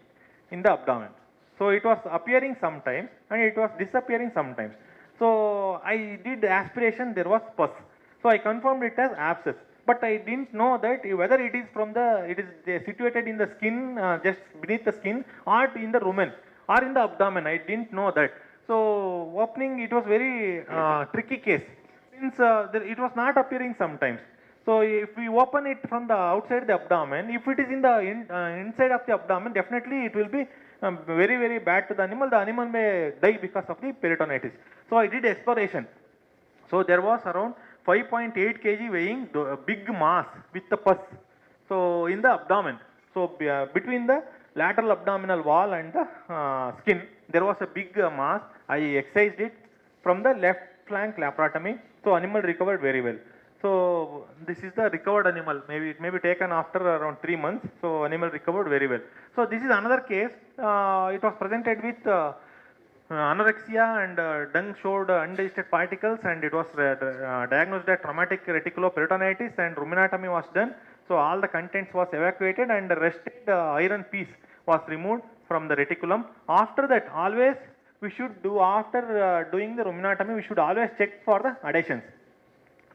in the abdomen. So it was appearing sometimes and it was disappearing sometimes. So I did aspiration, there was pus. So I confirmed it as abscess. But I didn't know that whether it is situated in the skin, just beneath the skin, or in the rumen, or in the abdomen. I didn't know that. So opening, it was very tricky case, since it was not appearing sometimes. So if we open it from the outside the abdomen, if it is in the inside of the abdomen, definitely it will be very bad to the animal. The animal may die because of the peritonitis. So I did exploration. So there was around 5.8 kg weighing big mass with the pus. So in the abdomen, so between the lateral abdominal wall and the skin, there was a big mass. I excised it from the left flank laparotomy. So animal recovered very well. So this is the recovered animal. Maybe it may be taken after around 3 months. So animal recovered very well. So this is another case. It was presented with anorexia and dung showed undigested particles, and it was diagnosed as traumatic reticuloperitonitis, and ruminotomy was done. So all the contents was evacuated and the rested iron piece was removed from the reticulum. After that, always we should do, after doing the ruminotomy, we should always check for the adhesions.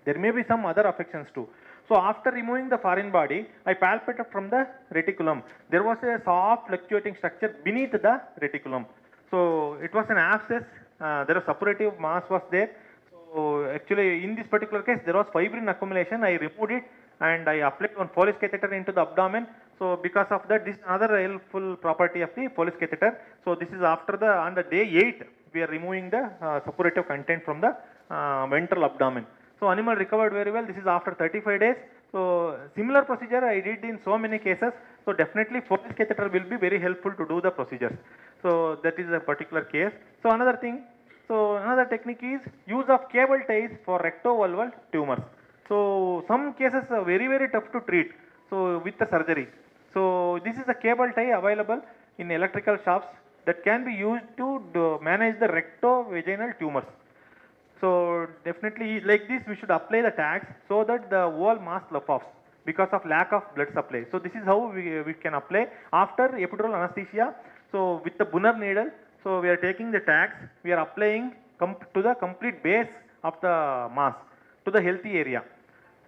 There may be some other affections too. So after removing the foreign body, I palpated from the reticulum. There was a soft fluctuating structure beneath the reticulum. So it was an abscess. There was suppurative mass was there. So actually in this particular case, there was fibrin accumulation. I removed it and I applied one Foley's catheter into the abdomen. So because of that, this is another helpful property of the Foley's catheter. So this is after on the day 8, we are removing the suppurative content from the ventral abdomen. So animal recovered very well. This is after 35 days. So similar procedure I did in so many cases. So definitely Foley's catheter will be very helpful to do the procedures. So that is a particular case. So another thing, so another technique is use of cable ties for rectovulval tumors. So some cases are very tough to treat. So with the surgery. So this is a cable tie available in electrical shops that can be used to manage the rectovaginal tumors. So definitely like this we should apply the tags so that the wall mass left because of lack of blood supply. So this is how we can apply after epidural anesthesia. So with the Bunner needle, so we are taking the tags, we are applying to the complete base of the mass, to the healthy area.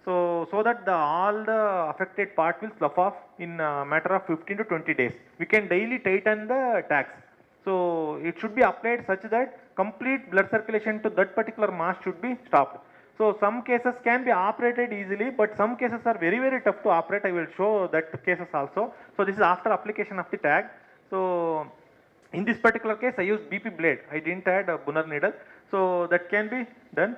So that all the affected part will slough off in a matter of 15 to 20 days. We can daily tighten the tags. So it should be applied such that complete blood circulation to that particular mass should be stopped. So some cases can be operated easily, but some cases are very, very tough to operate. I will show that cases also. So this is after application of the tag. So in this particular case, I used BP blade. I didn't add a Bunner needle. So that can be done.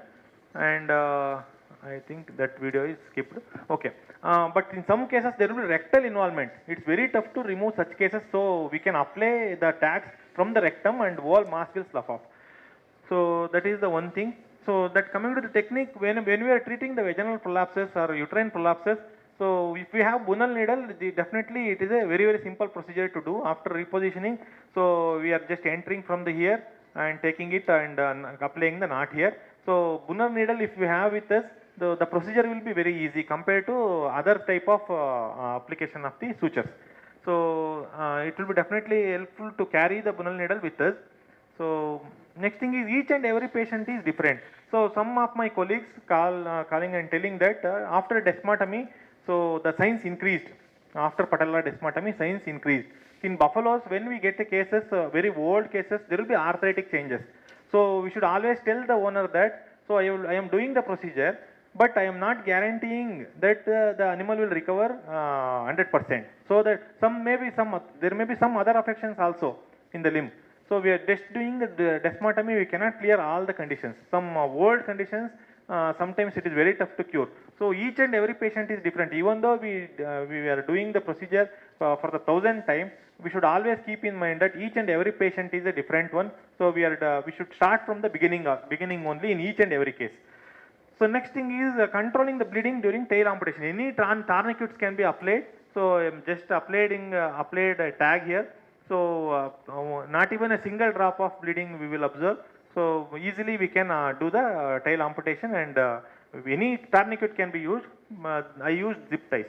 And I think that video is skipped. Okay. But in some cases, there will be rectal involvement. It's very tough to remove such cases. So we can apply the tags from the rectum and whole mass will slough off. So that is the one thing. So that coming to the technique, when we are treating the vaginal prolapses or uterine prolapses, so if we have Bunner needle, definitely it is a very, very simple procedure to do after repositioning. So we are just entering from the here and taking it and applying the knot here. So Bunner needle, if we have with us, the procedure will be very easy compared to other type of application of the sutures. So it will be definitely helpful to carry the Bunner needle with us. So next thing is each and every patient is different. So some of my colleagues calling and telling that after desmotomy, so the signs increased. After patellar desmotomy, signs increased. In buffaloes, when we get the cases, very old cases, there will be arthritic changes. So we should always tell the owner that, so I am doing the procedure, but I am not guaranteeing that the animal will recover 100%. So that there may be some other affections also in the limb. So we are just doing the desmotomy, we cannot clear all the conditions. Some old conditions, sometimes it is very tough to cure. So each and every patient is different. Even though we are doing the procedure for the 1000th time, we should always keep in mind that each and every patient is a different one. So we should start from the beginning only in each and every case. So next thing is controlling the bleeding during tail amputation. Any tourniquets can be applied. So I am just applied a tag here. So not even a single drop of bleeding we will observe. So easily we can do the tail amputation, and any tourniquet can be used. I use zip ties.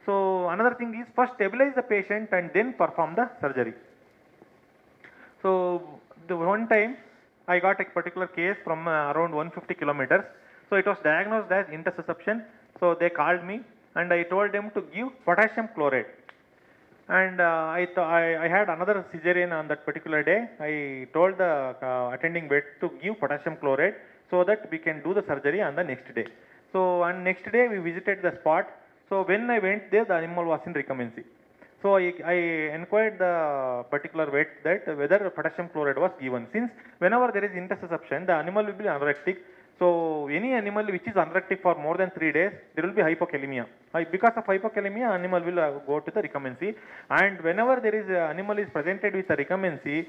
So another thing is first stabilize the patient and then perform the surgery. So the one time I got a particular case from around 150 kilometers. So it was diagnosed as intussusception. So they called me and I told them to give potassium chloride. And I had another cesarean on that particular day. I told the attending vet to give potassium chloride so that we can do the surgery on the next day. So on next day we visited the spot. So when I went there, the animal was in recumbency. So I inquired the particular vet that whether potassium chloride was given. Since whenever there is intussusception, the animal will be anorectic. So any animal which is anorectic for more than 3 days, there will be hypokalemia. Because of hypokalemia, animal will go to the recumbency. And whenever there is animal is presented with a recumbency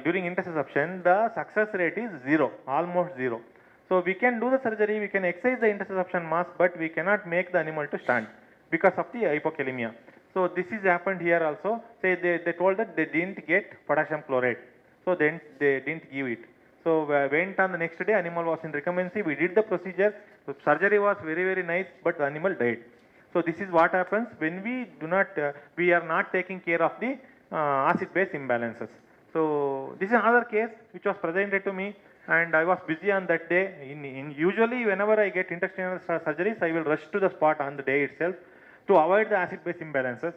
during intussusception, the success rate is zero, almost zero. So we can do the surgery, we can excise the intussusception mass, but we cannot make the animal to stand because of the hypokalemia. So this is happened here also. Say they told that they didn't get potassium chloride. So then they didn't give it. So went on the next day, animal was in recumbency. We did the procedure. The surgery was very, very nice, but the animal died. So this is what happens when we are not taking care of the acid-base imbalances. So this is another case which was presented to me, and I was busy on that day. Usually whenever I get intestinal surgeries, I will rush to the spot on the day itself to avoid the acid-base imbalances.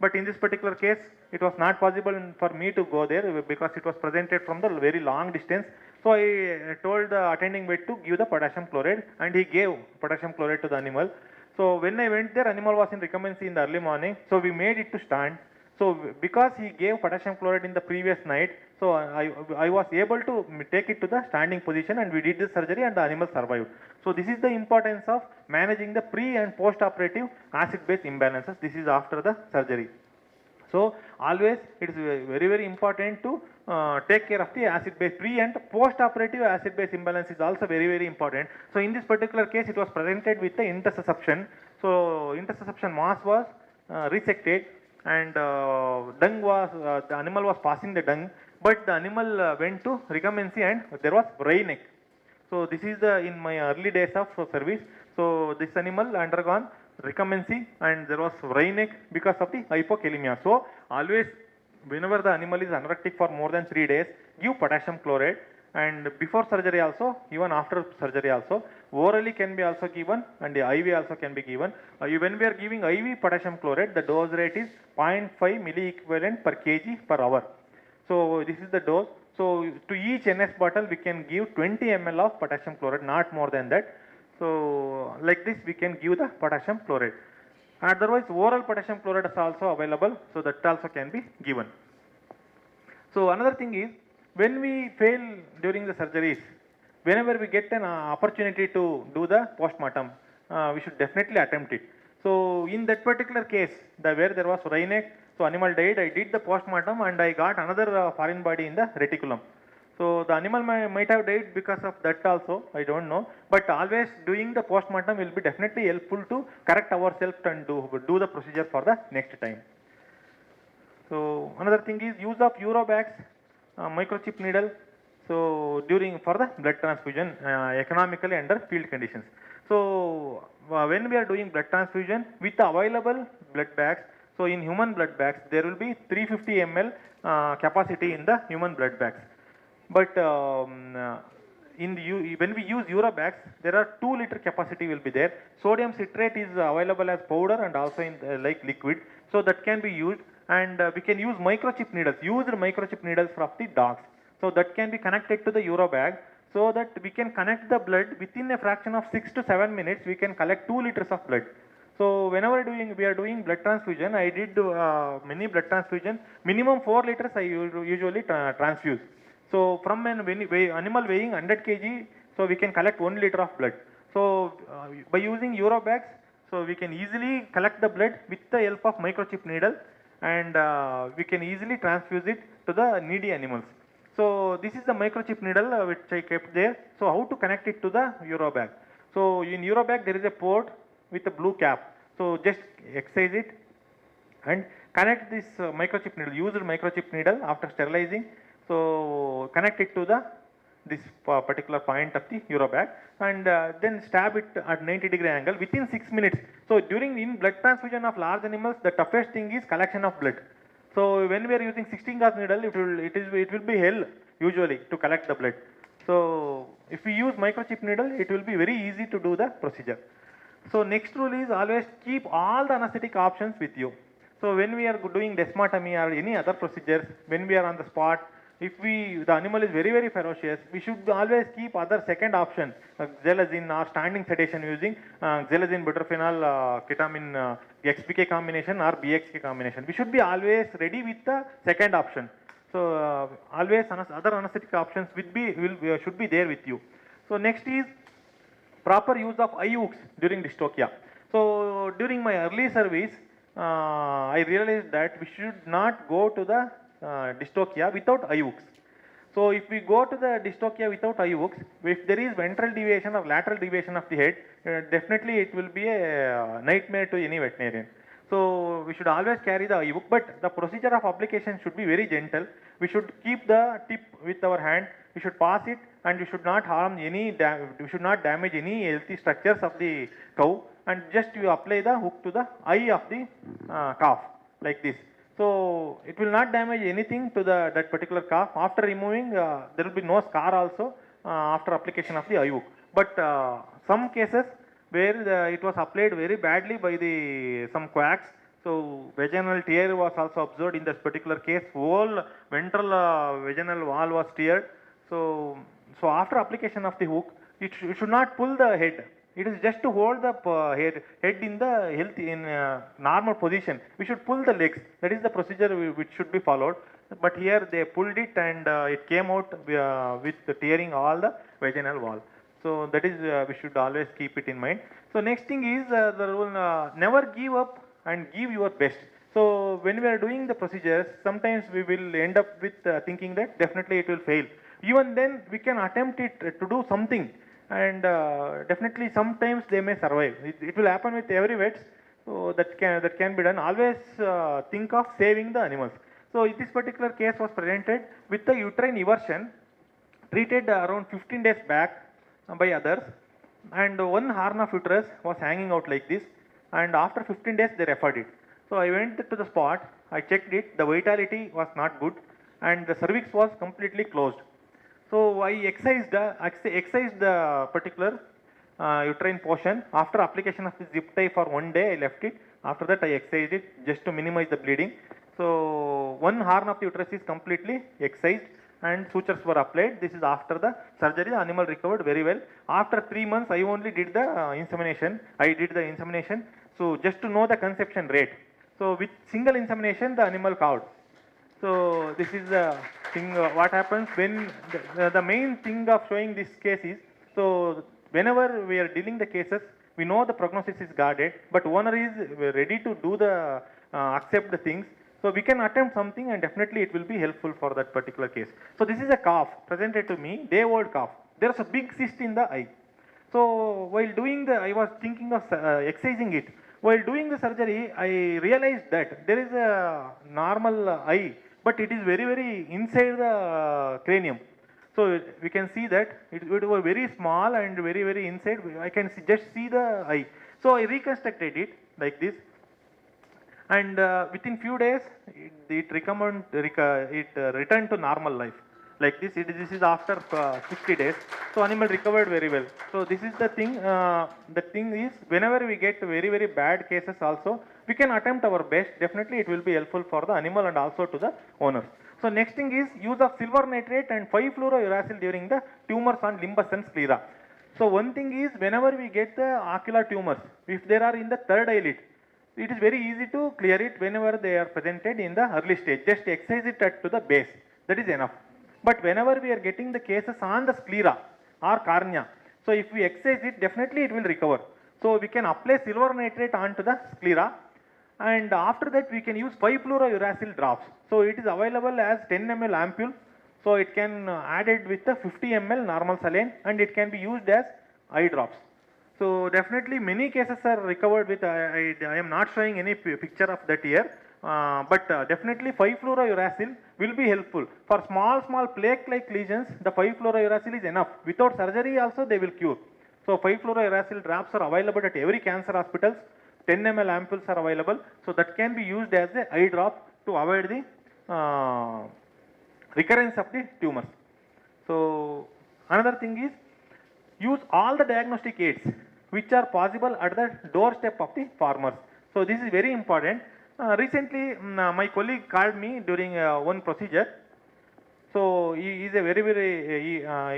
But in this particular case, it was not possible for me to go there because it was presented from the very long distance. So I told the attending vet to give the potassium chloride, and he gave potassium chloride to the animal. So when I went there, animal was in recumbency in the early morning. So we made it to stand. So because he gave potassium chloride in the previous night, so I was able to take it to the standing position, and we did the surgery and the animal survived. So this is the importance of managing the pre and post-operative acid-base imbalances. This is after the surgery. So always it is very, very important to take care of the acid-base pre and post-operative acid-base imbalance is also very, very important. So in this particular case, it was presented with the intussusception. So intussusception mass was resected, and dung was the animal was passing the dung, but the animal went to recumbency and there was wry neck. So this is in my early days of service. So this animal undergone recumbency and there was wry neck because of the hypokalemia. So always whenever the animal is anorectic for more than 3 days, give potassium chloride, and before surgery also, even after surgery also, orally can be also given, and the IV also can be given. When we are giving IV potassium chloride, the dose rate is 0.5 milliequivalent per kg per hour. So this is the dose. So to each NS bottle we can give 20 ml of potassium chloride, not more than that. So like this we can give the potassium chloride. Otherwise oral potassium chloride is also available, so that also can be given. So another thing is, when we fail during the surgeries, whenever we get an opportunity to do the postmortem, we should definitely attempt it. So in that particular case, where there was Rhinex, so animal died, I did the postmortem and I got another foreign body in the reticulum. So the animal might have died because of that also, I don't know. But always doing the postmortem will be definitely helpful to correct ourselves and do the procedure for the next time. So another thing is use of Eurobags, microchip needle. So during for the blood transfusion, economically under field conditions. So when we are doing blood transfusion with the available blood bags, so in human blood bags there will be 350 ml capacity in the human blood bags. But when we use Eurobags, there are 2 liter capacity will be there. Sodium citrate is available as powder and also in like liquid, so that can be used. And we can use microchip needles, used microchip needles from the dogs. So that can be connected to the Eurobag, so that we can connect the blood within a fraction of 6 to 7 minutes. We can collect 2 liters of blood. So whenever we are doing blood transfusion, I did many blood transfusion. Minimum 4 liters I usually transfuse. So from an animal weighing 100 kg, so we can collect 1 liter of blood. So by using Eurobags, so we can easily collect the blood with the help of microchip needle, and we can easily transfuse it to the needy animals. So this is the microchip needle which I kept there. So how to connect it to the Eurobag? So in Eurobag there is a port with a blue cap. So just excise it and connect this microchip needle, used microchip needle after sterilizing. So connect it to this particular point of the Eurobag, and then stab it at 90-degree angle within 6 minutes. So in blood transfusion of large animals, the toughest thing is collection of blood. So when we are using 16 gauge needle, it will be hell usually to collect the blood. So if we use microchip needle, it will be very easy to do the procedure. So next rule is always keep all the anesthetic options with you. So when we are doing desmotomy or any other procedures, when we are on the spot, if the animal is very, very ferocious, we should always keep other second option, xylazine or standing sedation using xylazine, buterphenol, ketamine, XPK combination or BXK combination. We should be always ready with the second option. So always other anesthetic options should be there with you. So next is proper use of eye hooks during dystocia. So during my early service, I realized that we should not go to the dystocia without eye hooks. So if we go to the dystocia without eye hooks, if there is ventral deviation or lateral deviation of the head, definitely it will be a nightmare to any veterinarian. So we should always carry the eye hook, but the procedure of application should be very gentle. We should keep the tip with our hand, we should pass it, and we should not we should not damage any healthy structures of the cow, and just you apply the hook to the eye of the calf like this. So it will not damage anything to that particular calf. After removing, there will be no scar also after application of the eye hook. But some cases where it was applied very badly by some quacks, so vaginal tear was also observed in this particular case. Whole ventral vaginal wall was teared. So after application of the hook, it should not pull the head. It is just to hold the head in the normal position. We should pull the legs. That is the procedure which should be followed. But here they pulled it and it came out with tearing all the vaginal wall. So that is we should always keep it in mind. So next thing is the rule: never give up and give your best. So when we are doing the procedures, sometimes we will end up with thinking that definitely it will fail. Even then, we can attempt it to do something. And definitely sometimes they may survive. It will happen with every vet, so that can be done. Always think of saving the animals. So in this particular case was presented with the uterine eversion, treated around 15 days back by others, and one horn of uterus was hanging out like this, and after 15 days they referred it. So I went to the spot, I checked it, the vitality was not good, and the cervix was completely closed. So I excised the particular uterine portion. After application of the zip tie for 1 day, I left it. After that, I excised it just to minimize the bleeding. So one horn of the uterus is completely excised and sutures were applied. This is after the surgery. The animal recovered very well. After 3 months, I only did the insemination. I did the insemination. So just to know the conception rate. So with single insemination, the animal calved. So this is the thing. What happens when the main thing of showing this case is, so whenever we are dealing the cases, we know the prognosis is guarded, but owner is ready to do the accept the things. So we can attempt something, and definitely it will be helpful for that particular case. So this is a calf presented to me, day-old calf. There is a big cyst in the eye. So while doing I was thinking of excising it. While doing the surgery, I realized that there is a normal eye, but it is very, very inside the cranium. So we can see that it was very small and very, very inside. I can just see the eye. So I reconstructed it like this. And within few days, it returned to normal life. Like this, this is after 60 days. So animal recovered very well. So this is the thing. The thing is, whenever we get very, very bad cases also, we can attempt our best. Definitely it will be helpful for the animal and also to the owners. So next thing is use of silver nitrate and 5-fluorouracil during the tumors on limbus and sclera. So one thing is, whenever we get the ocular tumors, if they are in the third eyelid, it is very easy to clear it whenever they are presented in the early stage. Just excise it to the base. That is enough. But whenever we are getting the cases on the sclera or cornea, so if we excise it, definitely it will recover. So we can apply silver nitrate onto the sclera, and after that we can use 5-fluorouracil drops. So it is available as 10 ml ampule. So it can add it with the 50 ml normal saline, and it can be used as eye drops. So definitely many cases are recovered with, I am not showing any picture of that here, but definitely 5-fluorouracil will be helpful. For small plaque-like lesions, the 5-fluorouracil is enough. Without surgery also they will cure. So 5-fluorouracil drops are available at every cancer hospitals. 10 ml ampoules are available. So that can be used as a eye drop to avoid the recurrence of the tumors. So another thing is, use all the diagnostic aids which are possible at the doorstep of the farmers. So this is very important. Recently, my colleague called me during one procedure. So he is a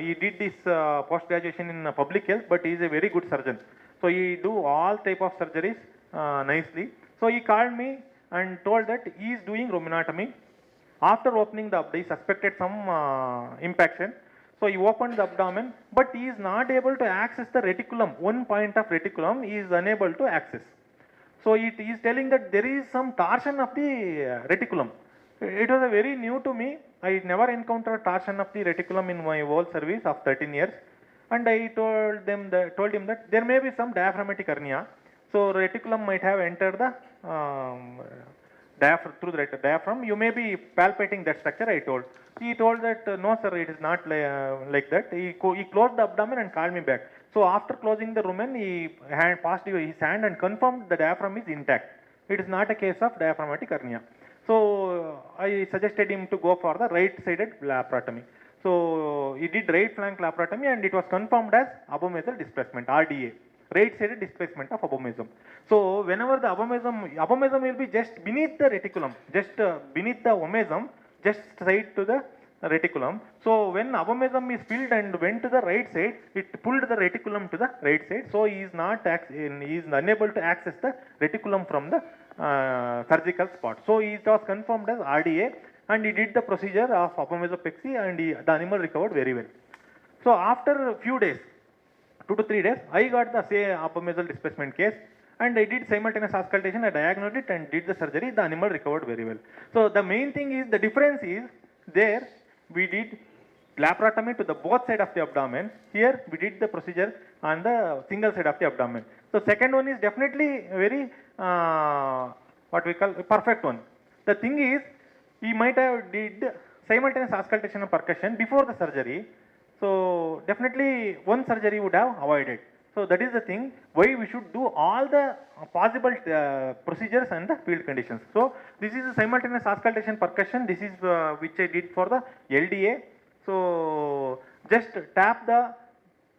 he did this post-graduation in public health, but he is a very good surgeon. So he do all type of surgeries nicely. So he called me and told that he is doing rheumatectomy. After opening the abdomen, he suspected some impaction. So he opened the abdomen, but he is not able to access the reticulum. One point of reticulum he is unable to access. So he is telling that there is some torsion of the reticulum. It was very new to me. I never encountered torsion of the reticulum in my whole service of 13 years. And I told him that there may be some diaphragmatic hernia. So reticulum might have entered the through the diaphragm. You may be palpating that structure, I told. He told that no sir, it is not like that. He closed the abdomen and called me back. So after closing the rumen, he passed his hand and confirmed the diaphragm is intact. It is not a case of diaphragmatic hernia. So I suggested him to go for the right-sided laparotomy. So he did right flank laparotomy, and it was confirmed as abomasal displacement, RDA, right-sided displacement of abomasum. So whenever the abomasum will be just beneath the reticulum, just beneath the omasum, just side to the reticulum. So when abomasum is filled and went to the right side, it pulled the reticulum to the right side. So he is unable to access the reticulum from the surgical spot. So it was confirmed as RDA, and he did the procedure of abomasopexy, and the animal recovered very well. So after a few days, 2 to 3 days, I got the same abomasal displacement case, and I did simultaneous auscultation. I diagnosed it and did the surgery. The animal recovered very well. So the main thing is, the difference is, there we did laparotomy to the both side of the abdomen. Here we did the procedure on the single side of the abdomen. So second one is definitely very what we call a perfect one. The thing is, he might have did simultaneous auscultation and percussion before the surgery. So definitely one surgery would have avoided. So that is the thing why we should do all the possible procedures and the field conditions. So this is the simultaneous auscultation percussion. This is which I did for the LDA. So just tap the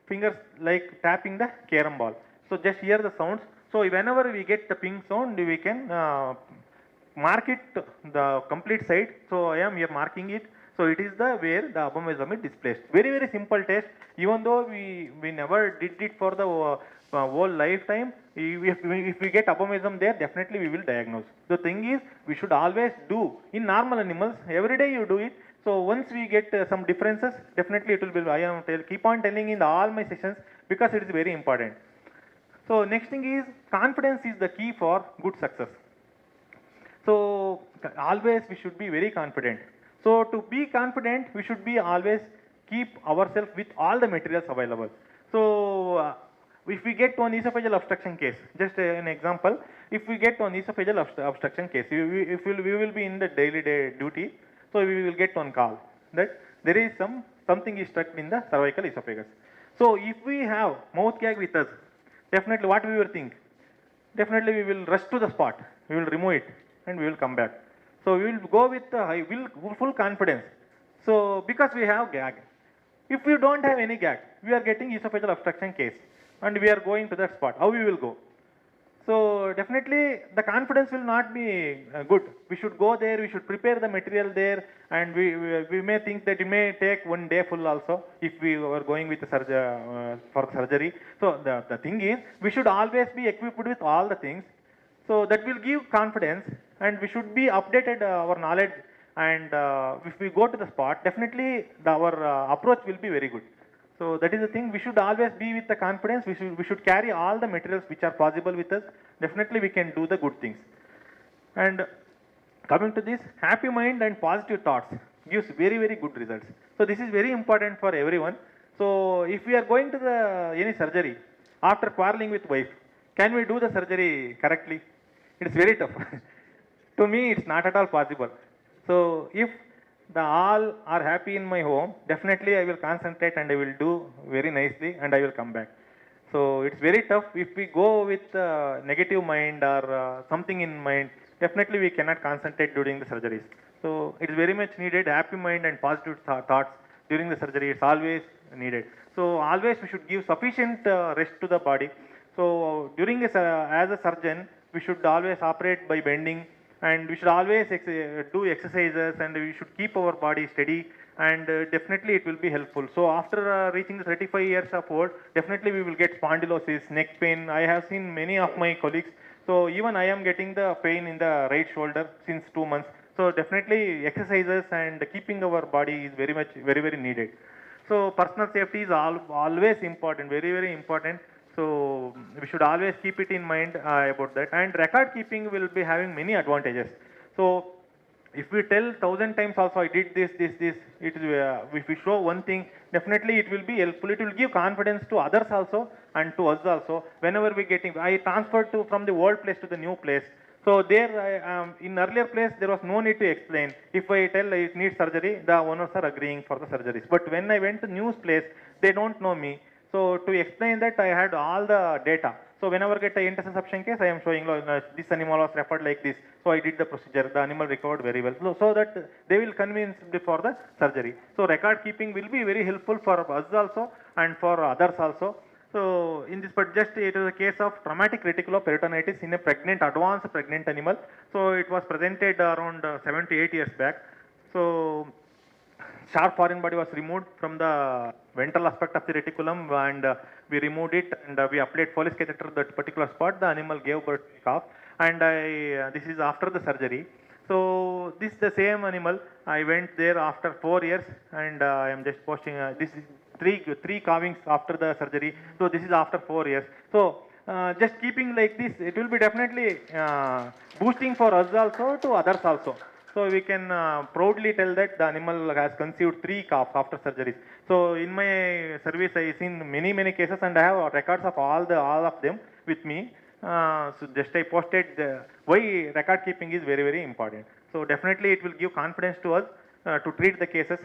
fingers like tapping the carom ball. So just hear the sounds. So whenever we get the ping sound, we can mark it the complete side. So I am here marking it. So it is the where the abomasum is displaced. Very simple test. Even though we never did it for the whole lifetime, if we get abomasum there, definitely we will diagnose. The thing is, we should always do in normal animals. Every day you do it. So once we get some differences, definitely it will be. I am keep on telling in all my sessions because it is very important. So next thing is confidence is the key for good success. So always we should be very confident. So to be confident, we should be always keep ourselves with all the materials available. So if we get one esophageal obstruction case, just an example, if we get one esophageal obstruction case, we will be in the daily duty, so we will get one call that there is something is stuck in the cervical esophagus. So if we have mouth gag with us, definitely what we will think? Definitely we will rush to the spot, we will remove it and we will come back. So we will go with full confidence. So because we have gag. If we don't have any gag, we are getting esophageal obstruction case and we are going to that spot. How we will go? So definitely the confidence will not be good. We should go there, we should prepare the material there, and we may think that it may take one day full also if we were going with the for surgery. So the thing is, we should always be equipped with all the things. So that will give confidence, and we should be updated our knowledge, and if we go to the spot, definitely our approach will be very good. So that is the thing, we should always be with the confidence, we should carry all the materials which are possible with us. Definitely we can do the good things. And coming to this, happy mind and positive thoughts gives very good results. So this is very important for everyone. So if we are going to any surgery, after quarreling with wife, can we do the surgery correctly? It's very tough. To me, it's not at all possible. So if all are happy in my home, definitely I will concentrate and I will do very nicely and I will come back. So it's very tough if we go with negative mind or something in mind, definitely we cannot concentrate during the surgeries. So it is very much needed, happy mind and positive thoughts during the surgery, it's always needed. So always we should give sufficient rest to the body. So during as a surgeon, we should always operate by bending, and we should always do exercises, and we should keep our body steady, and definitely it will be helpful. So after reaching the 35 years of old, definitely we will get spondylosis, neck pain. I have seen many of my colleagues. So even I am getting the pain in the right shoulder since 2 months. So definitely exercises and keeping our body is very needed. So personal safety is always important, very important. So we should always keep it in mind about that. And record keeping will be having many advantages. So if we tell 1,000 times also I did this, it is, if we show one thing, definitely it will be helpful. It will give confidence to others also and to us also. Whenever we getting, I transferred from the old place to the new place. So there, in earlier place, there was no need to explain. If I tell it needs surgery, the owners are agreeing for the surgeries. But when I went to new place, they don't know me. So to explain that, I had all the data. So whenever I get an interception case, I am showing this animal was referred like this. So I did the procedure. The animal recovered very well. So that they will convince before the surgery. So record keeping will be very helpful for us also and for others also. So in this, but just it was a case of traumatic reticuloperitonitis in a advanced pregnant animal. So it was presented around 7 to 8 years back. So sharp foreign body was removed from the ventral aspect of the reticulum, and we removed it, and we applied Foley's catheter to that particular spot. The animal gave birth to calf, and this is after the surgery. So this is the same animal. I went there after 4 years, and I am just posting this is three carvings after the surgery. So this is after 4 years. So just keeping like this, it will be definitely boosting for us also, to others also. So we can proudly tell that the animal has conceived 3 calves after surgeries. So in my service, I have seen many cases, and I have records of all of them with me. So just I posted why record keeping is very important. So definitely it will give confidence to us to treat the cases.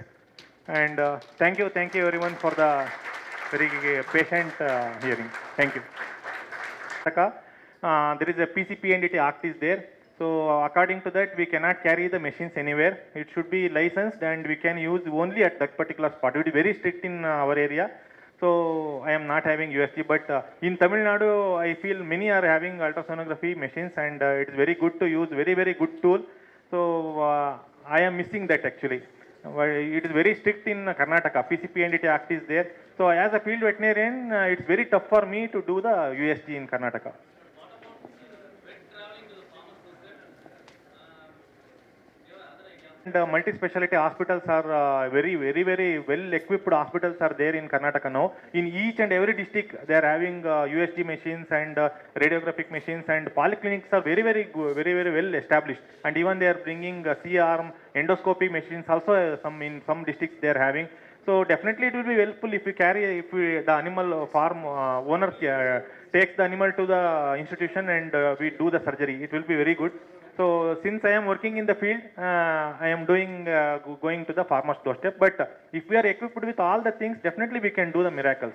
And thank you everyone for the very patient hearing. Thank you. There is a PCP and Act is there. So according to that, we cannot carry the machines anywhere. It should be licensed, and we can use only at that particular spot. It is very strict in our area. So I am not having USG, but in Tamil Nadu, I feel many are having ultrasonography machines, and it is very good to use, very, very good tool. So I am missing that actually. It is very strict in Karnataka. PCPNDT Act is there. So as a field veterinarian, it's very tough for me to do the USG in Karnataka. And multi-specialty hospitals are very, very, very well-equipped hospitals are there in Karnataka now. In each and every district, they are having USG machines and radiographic machines, and polyclinics are very, very, very, very well established. And even they are bringing C-arm endoscopy machines also. In some districts they are having. So definitely it will be helpful if the animal farm owner takes the animal to the institution and we do the surgery. It will be very good. So since I am working in the field, I am going to the farmer's doorstep. But if we are equipped with all the things, definitely we can do the miracles.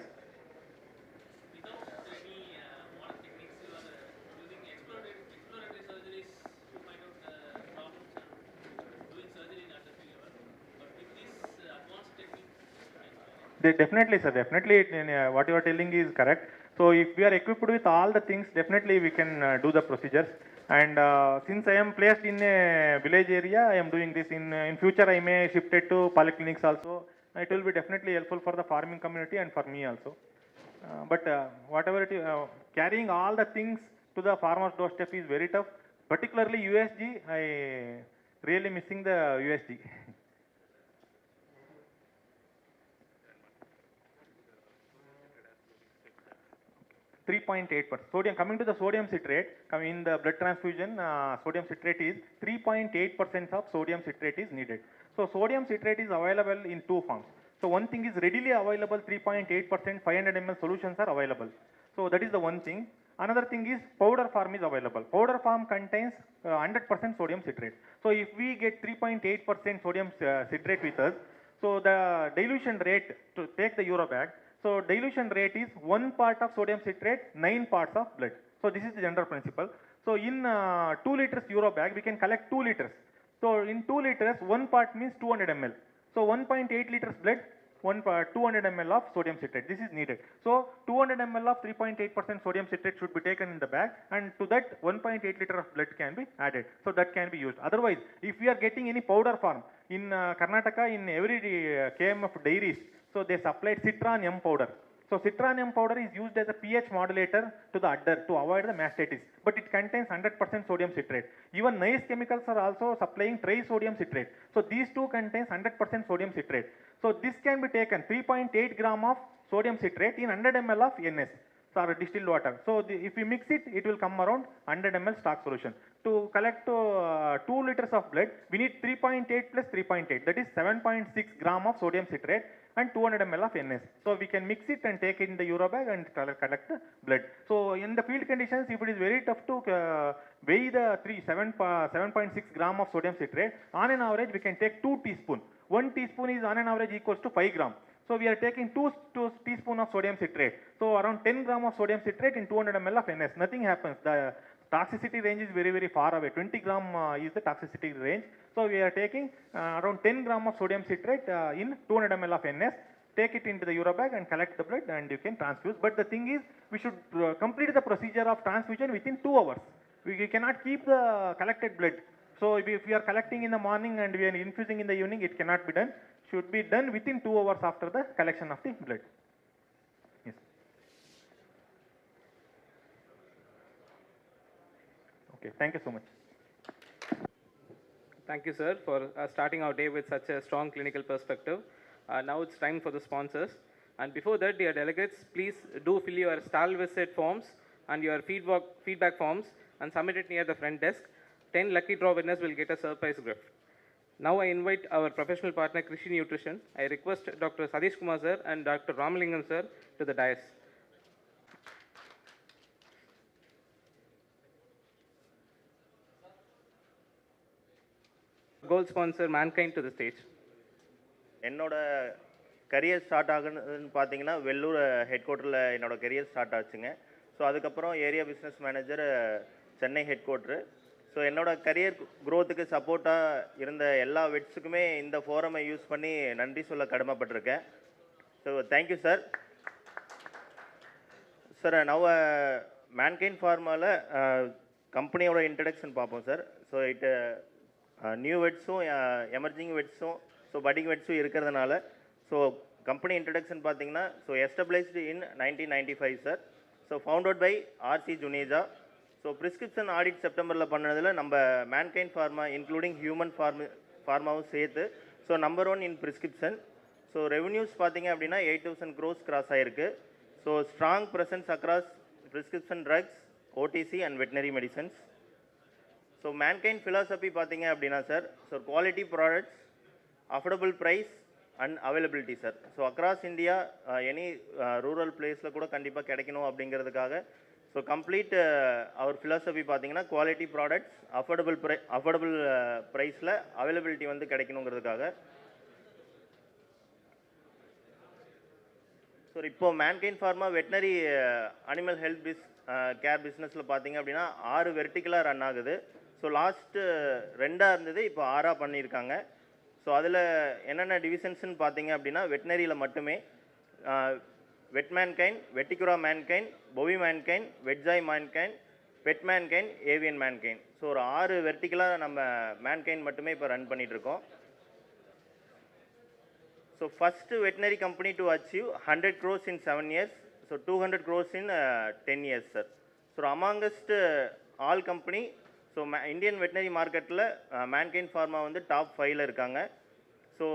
Definitely, sir. Definitely, what you are telling is correct. So if we are equipped with all the things, definitely we can do the procedures. And since I am placed in a village area, I am doing this. In future, I may shift it to polyclinics also. It will be definitely helpful for the farming community and for me also. But whatever it is, carrying all the things to the farmer's doorstep is very tough. Particularly USG, I really missing the USG. 3.8%. Sodium, coming to the sodium citrate, in the blood transfusion, sodium citrate is 3.8% of sodium citrate is needed. So sodium citrate is available in two forms. So one thing is readily available, 3.8%, 500 ml solutions are available. So that is the one thing. Another thing is powder form is available. Powder form contains 100% sodium citrate. So if we get 3.8% sodium citrate with us, so the dilution rate to take the Eurobag, so dilution rate is 1 part of sodium citrate, 9 parts of blood. So this is the general principle. So in 2 liters Eurobag, we can collect 2 liters. So in 2 liters, 1 part means 200 ml. So 1.8 liters blood, 200 ml of sodium citrate. This is needed. So 200 ml of 3.8% sodium citrate should be taken in the bag, and to that 1.8 liter of blood can be added. So that can be used. Otherwise, if we are getting any powder form, in Karnataka, in every KMF dairies, so they supplied citron M powder. So citron M powder is used as a pH modulator to the udder to avoid the mastitis, but it contains 100% sodium citrate. Even nice chemicals are also supplying trisodium citrate. So these two contains 100% sodium citrate. So this can be taken 3.8 gram of sodium citrate in 100 ml of NS, or distilled water. So if we mix it, it will come around 100 ml stock solution. To collect 2 liters of blood, we need 3.8 plus 3.8, that is 7.6 gram of sodium citrate and 200 ml of NS. So we can mix it and take it in the Eurobag and collect the blood. So in the field conditions, if it is very tough to weigh the 7.6 gram of sodium citrate, on an average we can take 2 teaspoons. 1 teaspoon is on an average equals to 5 gram. So we are taking 2 teaspoons of sodium citrate. So around 10 gram of sodium citrate in 200 ml of NS. Nothing happens. The toxicity range is very, very far away. 20 gram is the toxicity range. So we are taking around 10 gram of sodium citrate in 200 ml of NS. Take it into the Eurobag and collect the blood, and you can transfuse. But the thing is, we should complete the procedure of transfusion within 2 hours. We cannot keep the collected blood. So if we are collecting in the morning and we are infusing in the evening, it cannot be done. Should be done within 2 hours after the collection of the blood. Yes. Okay, thank you so much. Thank you, sir, for starting our day with such a strong clinical perspective. Now it's time for the sponsors. And before that, dear delegates, please do fill your stall visit forms and your feedback forms and submit it near the front desk. 10 lucky draw winners will get a surprise gift. Now I invite our professional partner, Krishi Nutrition. I request Dr. Sadish Kumar sir and Dr. Ramalingam sir to the dais. Gold sponsor, Mankind, to the stage. என்னோட career start ஆகுதுன்னு பார்த்தீங்கன்னா Vellur head குவார்ட்டரில் என்னோட career start ஆச்சுங்க. So அதுக்கப்புறம் area business manager Chennai head quarter. So என்னோட career க்ரோத்துக்கு சப்போர்ட்டாக இருந்த எல்லா வெட்ஸுக்குமே இந்த ஃபோரமை யூஸ் பண்ணி நன்றி சொல்ல கடமைப்பட்டிருக்கேன். So thank you sir. Sir now Mankind ஃபார்மாவில் கம்பெனியோட இன்ட்ரடக்ஷன் பார்ப்போம் சார். ஸோ நியூ வெட்ஸும் எமர்ஜிங் வெட்ஸும் ஸோ பட்டிங் வெட்ஸும் இருக்கிறதுனால ஸோ கம்பெனி இன்ட்ரடக்ஷன் பார்த்தீங்கன்னா so established in 1995 sir. So founded by RC Juneja. So prescription audit செப்டம்பரில் பண்ணதில் நம்ம மேன்கைன் ஃபார்மா இன்க்ளூடிங் ஹியூமன் ஃபார்மாவும் சேர்த்து so number 1 in prescription. So revenues பார்த்தீங்க அப்படின்னா 8,000 crores கிராஸ் ஆகிருக்கு. So strong presence across prescription drugs, OTC and veterinary medicines. So Mankind philosophy பார்த்தீங்க அப்படின்னா sir, so quality products, affordable price and availability sir. So across India any rural பிளேஸில் கூட கண்டிப்பாக கிடைக்கணும் அப்படிங்கிறதுக்காக ஸோ கம்ப்ளீட் அவர் ஃபிலாசபி பார்த்தீங்கன்னா quality products, affordable ப்ரைஸில் availability வந்து கிடைக்கணுங்கிறதுக்காக. ஸோ இப்போது Mankind pharma veterinary animal health care பிஸ்னஸில் பார்த்தீங்க அப்படின்னா 6 வெர்டிக்கலாக ரன் ஆகுது. ஸோ லாஸ்ட்டு 2ஆக இருந்தது, இப்போ 6ஆக பண்ணியிருக்காங்க. ஸோ அதில் என்னென்ன டிவிஷன்ஸ்னு பார்த்தீங்க அப்படின்னா வெட்டினரியில் மட்டுமே வெட் மேன்கைன், வெட்டிகுரா மேன்கைன், பொவி மேன்கைன், வெட்ஜாய் Mankind, pet Mankind, avian Mankind. So ஒரு 6 வெர்டிக்கலாக நம்ம மேன்கைன் மட்டுமே இப்போ ரன் பண்ணிகிட்ருக்கோம். So first veterinary company to achieve 100 crores in 7 years, so 200 crores in 10 years sir. So amongst all company, so Indian veterinary market la Mankind Pharma வந்து top 5ல இருக்காங்க. So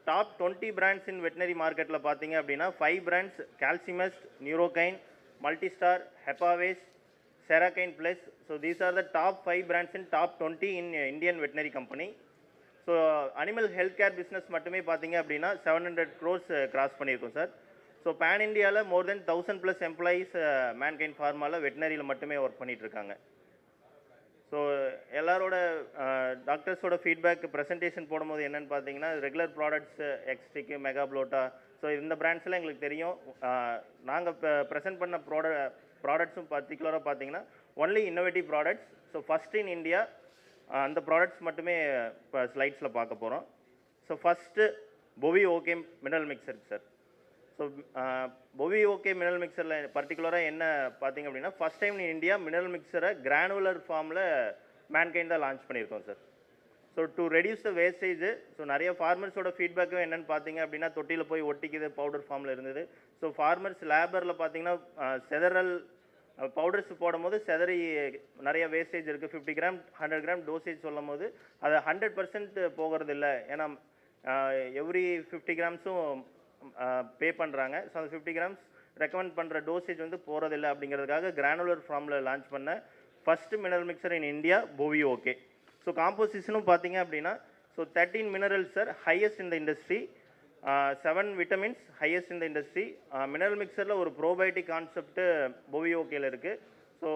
top 20 brands in veterinary market la பாத்தீங்க அப்படின்னா 5 brands Calcimest, Neurokine, Multistar, Hepavase, Seracine Plus. So these are the top 5 brands in top 20 in Indian veterinary company. So animal health care business மட்டுமே பார்த்தீங்க அப்படின்னா 700 crores cross பண்ணியிருக்கோம் sir. So pan இண்டியாவில் மோர் தென் 1000+ employees Mankind ஃபார்மாவில் வெட்டினரியில் மட்டுமே work பண்ணிகிட்ருக்காங்க. So எல்லாரோட டாக்டர்ஸோட feedback presentation போடும்போது என்னென்னு பார்த்தீங்கன்னா ரெகுலர் ப்ராடக்ட்ஸ் எக்ஸ்டிக்கு, மெகாப்ளோட்டா, ஸோ இந்த பிராண்ட்ஸ்லாம் எங்களுக்கு தெரியும். நாங்கள் ப்ரெசென்ட் பண்ண ப்ராடக்ட்ஸும் பர்டிகுலராக பார்த்தீங்கன்னா only innovative products. So first in India அந்த ப்ராடக்ட்ஸ் மட்டுமே இப்போ ஸ்லைட்ஸில் பார்க்க போகிறோம். ஸோ ஃபஸ்ட்டு பொவி okay mineral mixture sir. So பொவி ஓகே மினரல் மிக்சரில் பர்டிகுலராக என்ன பார்த்தீங்க அப்படின்னா first time in India mineral மிக்சரை கிரானுலர் ஃபார்மில் மேன்கைன் தான் லான்ச் பண்ணியிருக்கோம் sir. So to reduce the wastage. So நிறைய ஃபார்மர்ஸோட ஃபீட்பேக்கும் என்னென்னு பார்த்தீங்க அப்படின்னா தொட்டியில் போய் ஒட்டிக்குது பவுடர் ஃபார்மில் இருந்தது. ஸோ ஃபார்மர்ஸ் லேபரில் பார்த்தீங்கன்னா செதறல் பவுடர்ஸ் போடும்போது செதறி நிறைய வேஸ்டேஜ் இருக்குது. 50 கிராம் 100 கிராம் டோசேஜ் சொல்லும் போது அது 100% போகிறது இல்லை. ஏன்னா எவ்ரி 50 கிராம்ஸும் பே பண்ணுறாங்க. ஸோ அந்த 50 கிராம்ஸ் ரெக்கமெண்ட் பண்ணுற டோசேஜ் வந்து போகிறதில்லை அப்படிங்கிறதுக்காக கிரானுலர் ஃபார்மில் லான்ச் பண்ண first mineral mixture in India பொவி ஓகே. ஸோ காம்போசிஷனும் பார்த்தீங்க அப்படின்னா so 13 minerals sir, highest in the industry. 7 vitamins, highest in the industry. Mineral மிக்சரில் ஒரு ப்ரோபயோட்டிக் கான்செப்ட் பொவி ஓகேல இருக்குது. So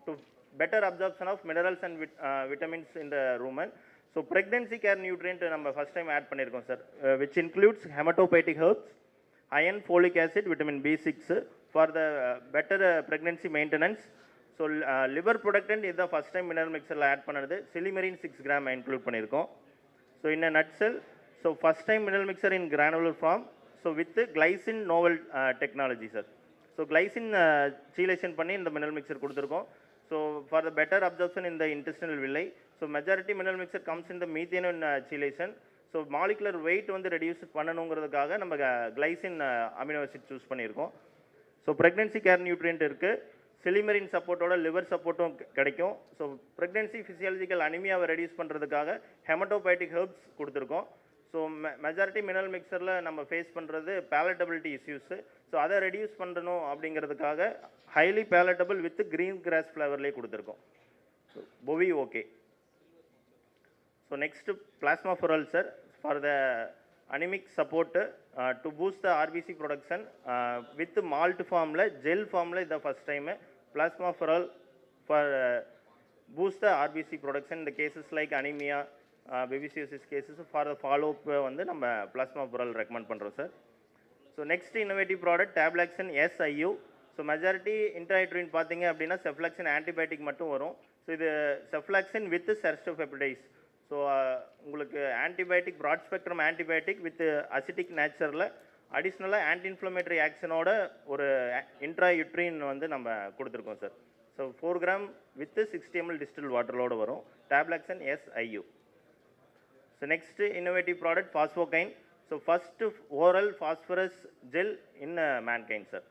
to better absorption of minerals and vitamins in the rumen. So pregnancy care nutrient நம்ம first time add பண்ணியிருக்கோம் sir, which includes hematopoietic herbs, iron, folic acid, vitamin B6 for the better pregnancy maintenance. So liver protectant இதுதான் first time mineral மிக்சரில் add பண்ணது. Silymarin 6 gram include பண்ணியிருக்கோம். So in a nutshell, so first time mineral mixer in granular form, so with the glycine novel technology sir. So glycine chelation பண்ணி இந்த mineral mixer கொடுத்துருக்கோம். So for the better absorption in the intestinal villi, so majority mineral mixer comes in the methionine chelation. So molecular weight வந்து reduce பண்ணணுங்கிறதுக்காக நம்ம glycine amino acid choose பண்ணியிருக்கோம். So pregnancy care nutrient இருக்குது, சிலிமெரின் சப்போர்ட்டோட liver சப்போர்ட்டும் கிடைக்கும். So pregnancy physiological அனிமியாவை reduce பண்ணுறதுக்காக hematopoietic herbs கொடுத்துருக்கோம். ஸோ மெஜாரிட்டி மினரல் மிக்சரில் நம்ம ஃபேஸ் பண்ணுறது பேலட்டபிலிட்டி இஷ்யூஸு. ஸோ அதை ரெடியூஸ் பண்ணணும் அப்படிங்கிறதுக்காக highly palatable with green grass ஃப்ளவர்லேயே கொடுத்துருக்கோம். ஸோ பொவி ஓகே. ஸோ நெக்ஸ்ட்டு பிளாஸ்மா ஃபொரல் sir for the anemic support to boost the RBC production with malt ஃபார்மில் ஜெல் ஃபார்மில் இதை ஃபஸ்ட் டைமு பிளாஸ்மா ஃபொரல் for boost the RBC production இந்த cases like anaemia, பெபிசியோசிஸ் cases for the follow up வந்து நம்ம plasma பொருள் recommend பண்ணுறோம் sir. So next innovative product டேப்லாக்சின் SIU. ஸோ மெஜாரிட்டி இன்ட்ராய்ட்ரின் பார்த்தீங்க அப்படின்னா செஃப்லாக்சின் ஆன்டிபயோட்டிக் மட்டும் வரும். ஸோ இது செஃப்லாக்சின் வித் செர்ஸ்டோபெப்டைஸ். ஸோ உங்களுக்கு antibiotic broad spectrum antibiotic with acetic நேச்சரில் அடிஷ்னலாக ஆன்டி இன்ஃப்ளமேட்டரி ஆக்ஷனோட ஒரு இன்ட்ரா யூட்ரின் வந்து நம்ம கொடுத்துருக்கோம் sir. So 4 gram with 60 ml distil வாட்டரோடு வரும். டேப்லெக்சன் SIU. So next innovative product ஃபாஸ்போகைன். So first oral phosphorus gel in Mankind sir.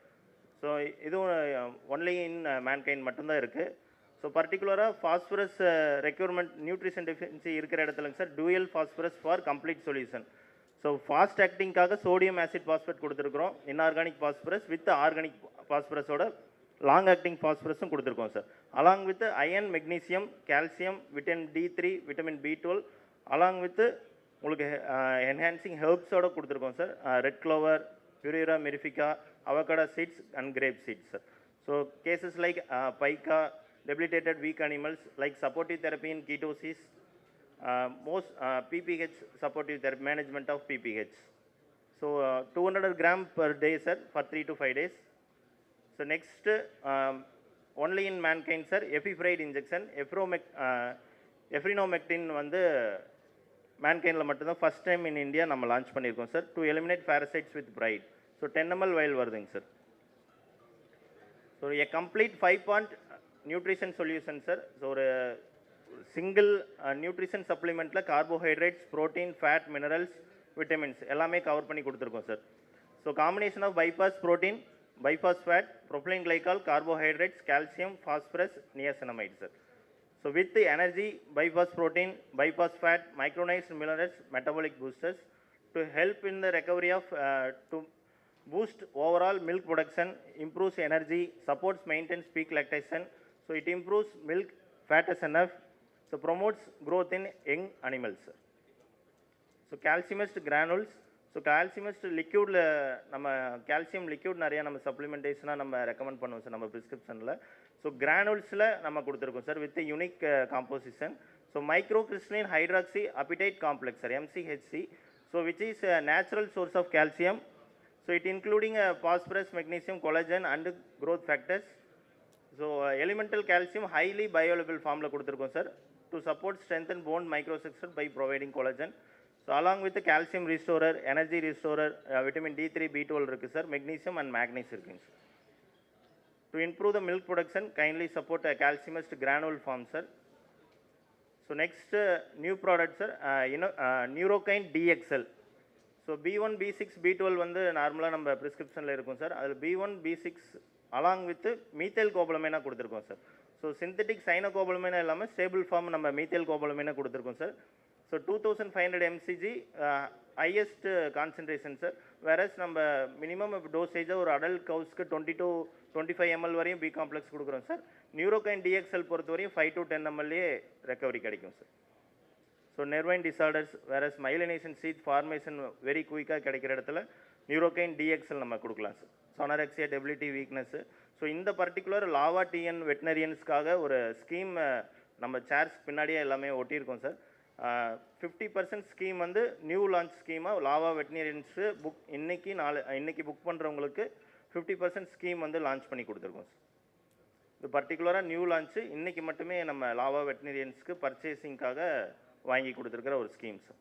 So இதுவும் ஒன்லி இன் மேன்கைன் மட்டும்தான் இருக்குது. ஸோ பர்டிகுலராக ஃபாஸ்பரஸ் ரெக்யூர்மெண்ட் நியூட்ரிஷன் டெஃபிஷியன்சி இருக்கிற இடத்துலங்க sir dual phosphorus for complete solution. So fast ஆக்டிங்காக சோடியம் ஆசிட் பாஸ்பேட் கொடுத்துருக்குறோம். Inorganic phosphorus with organic பாஸ்பரஸோட long acting பாஸ்பரஸும் கொடுத்துருக்கோம் sir. Along with iron, magnesium, calcium, vitamin D3, vitamin B12 along with உங்களுக்கு enhancing ஹெர்ப்ஸோட கொடுத்துருக்கோம் sir. Red clover, pueraria mirifica, avocado seeds and grape seeds sir. So cases like pica, debilitated weak animals like supportive therapy in ketosis, most PPH supportive therapy, management of PPH. So 200 gram per day sir for 3 to 5 days. So next only in mankind sir epiphride injection, eprinomectin வந்து மேன்கைண்டில் மட்டும்தான் first time in India நம்ம launch பண்ணியிருக்கோம் sir. To eliminate parasites with pride. So 10 ml vial வருதுங்க sir. So a complete 5-point nutrition solution sir. So ஒரு single nutrition சப்ளிமெண்ட்டில் carbohydrates, protein, fat, minerals, vitamins எல்லாமே cover பண்ணி கொடுத்துருக்கோம் sir. So combination of bypass protein, bypass fat, propylene glycol, carbohydrates, calcium, phosphorus, niacinamide sir. So with the energy, bypass protein, bypass fat, micronized minerals, metabolic boosters to help in the recovery of to boost overall milk production, improves energy, supports maintenance peak lactation. So it improves milk fat enough, so promotes growth in young animals sir. So calciumist granules. So calciumist லிக்யூடில் நம்ம calcium liquid நிறையா நம்ம சப்ளிமெண்டேஷனாக நம்ம recommend பண்ணுவோம் sir நம்ம ப்ரிஸ்கிரிப்ஷனில். So கிரானுல்ஸில் நம்ம கொடுத்துருக்கோம் sir with unique composition. So micro crystalline hydroxy apatite complex sir MCHC. So which is natural source of calcium. So it including phosphorus, magnesium, collagen and growth factors. So elemental calcium highly bioavailable ஃபார்மில் கொடுத்துருக்கோம் sir to support strength and bone microstructure by providing collagen. So along with the calcium restorer, energy restorer, vitamin D3, B12 இருக்கு sir, magnesium and magnesium இருக்குங்க sir. To improve the milk production, kindly support a calciumist granule form sir. So next new product sir, Neurokine DXL. So B1, B6, B12 வந்து நார்மலாக நம்ம ப்ரிஸ்கிரிப்ஷனில் இருக்கும் sir. அதில் B1, B6 along with methyl cobalamin கொடுத்துருக்கோம் sir. So synthetic சைனோகோபலமைனா இல்லாமல் stable form நம்ம methyl கோபலமைனா கொடுத்துருக்கோம் sir. So 2500 mcg highest concentration sir. Whereas நம்ம மினிமம் டோசேஜாக ஒரு அடல்ட் கவுஸ்க்கு 20 to 25 ml வரையும் பி காம்ப்ளெக்ஸ் கொடுக்குறோம் சார். நியூரோகைன் DXL பொறுத்த வரையும் 5 to 10 ml ரெக்கவரி கிடைக்கும் sir. So nervine disorders whereas myelination sheath formation very குயிக்காக கிடைக்கிற இடத்துல நியூரோகைன் DXL நம்ம கொடுக்கலாம் sir. Anorexia, debility, weakness. So இந்த பர்டிகுலர் லாவா TN வெட்டினரியன்ஸ்க்காக ஒரு ஸ்கீம் நம்ம சேர்ஸ் பின்னாடியே எல்லாமே ஒட்டியிருக்கோம் சார். 50% ஸ்கீம் வந்து நியூ லான்ச் ஸ்கீமாக லாவா வெட்டினரியன்ஸு இன்னைக்கு புக் பண்ணுறவங்களுக்கு 50% ஸ்கீம் வந்து லான்ச் பண்ணி கொடுத்துருக்கோம் சார். இது பர்டிகுலராக நியூ லான்ச்சு இன்றைக்கி மட்டுமே நம்ம லாவா வெட்டினரியன்ஸ்க்கு பர்ச்சேசிங்காக வாங்கி கொடுத்துருக்கிற ஒரு scheme sir.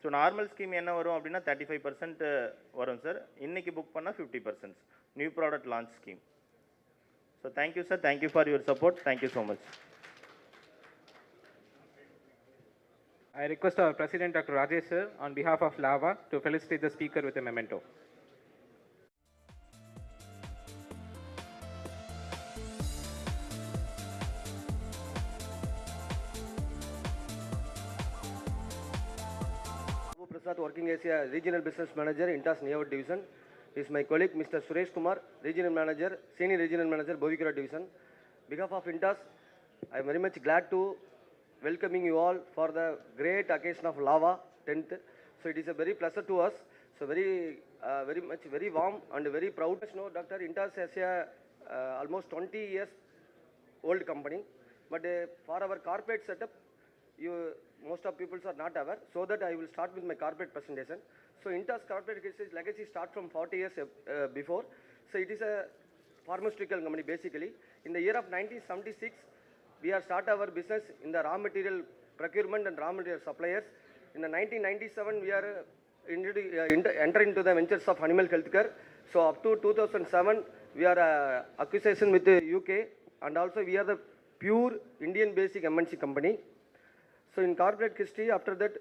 So normal scheme என்ன வரும் அப்படின்னா 35% வரும் சார். இன்றைக்கி புக் பண்ணால் 50% new product launch scheme. So thank you sir, thank you for your support, thank you so much. I request our President Dr. Rajesh sir on behalf of Lava to felicitate the speaker with a memento. Prasad working as a regional business manager in INTAS Neovad division. Is my colleague Mr. Suresh Kumar, regional manager, senior regional manager, Bovikura division. On behalf of INTAS, I am very much glad to welcoming you all for the great occasion of Lava 10th. So it is a very pleasure to us. So very warm and very proud. You know, Dr. INTAS has a almost 20 years old company, but for our corporate setup, most of people are not aware. So that I will start with my corporate presentation. So INTAS corporate legacy start from 40 years before. So it is a pharmaceutical company basically. In the year of 1976. We have started our business in the raw material procurement and raw material suppliers. In the 1997, we are enter into the ventures of animal healthcare. So up to 2007, we are acquisition with the UK, and also we are the pure Indian basic MNC company. So in corporate history, after that,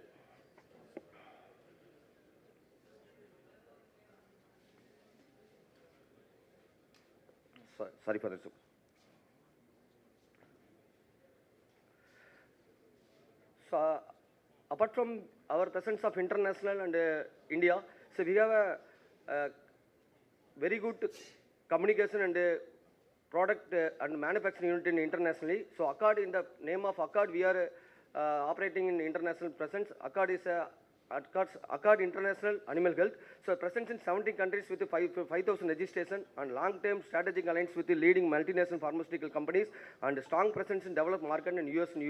sorry for this. So apart from our presence of international and India, so we have a very good communication and product and manufacturing unit in internationally. So Accord, in the name of Accord, we are operating in international presence. Accord is Accord International Animal Health. So presence in 70 countries with 5,000 registration and long-term strategic alliance with the leading multinational pharmaceutical companies, and strong presence in developed market in US and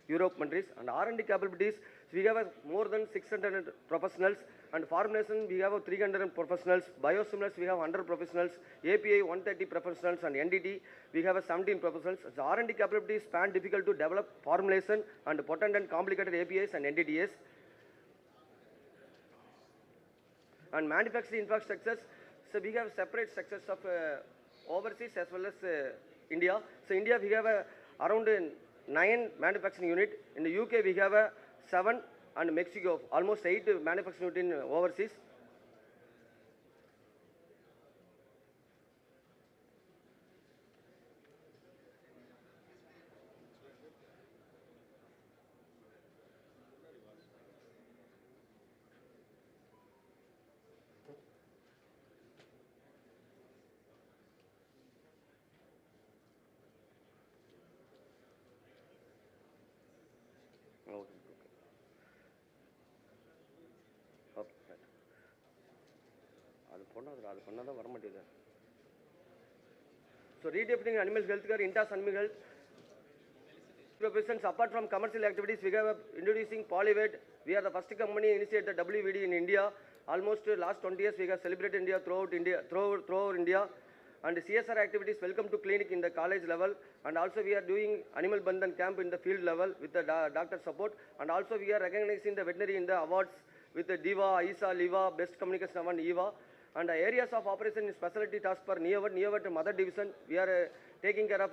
Europe countries. And R&D capabilities, so we have more than 600 professionals, and formulation we have 300 professionals, biosimilars we have 100 professionals, API 130 professionals, and NDT we have 17 professionals. The R&D capabilities span difficult to develop formulation and potent and complicated APIs and NDTs. And manufacturing infrastructures, so we have separate structures of overseas as well as India. So India we have around 9 manufacturing unit. In the UK we have 7, and Mexico almost 8 manufacturing unit in overseas. So redefining animal healthcare, Intas Animal Health represents, apart from commercial activities, we have introducing Polyvet. We are the first company initiate the WVD in India. Almost last 20 years we have celebrated India throughout India. And CSR activities, welcome to clinic in the college level, and also we are doing animal bandhan camp in the field level with the doctor support, and also we are recognizing the veterinary in the awards with the DIVA, ISA, LIVA, Best Communication Award, EVA. And the areas of operation in specialty task for neovet mother division, we are taking care of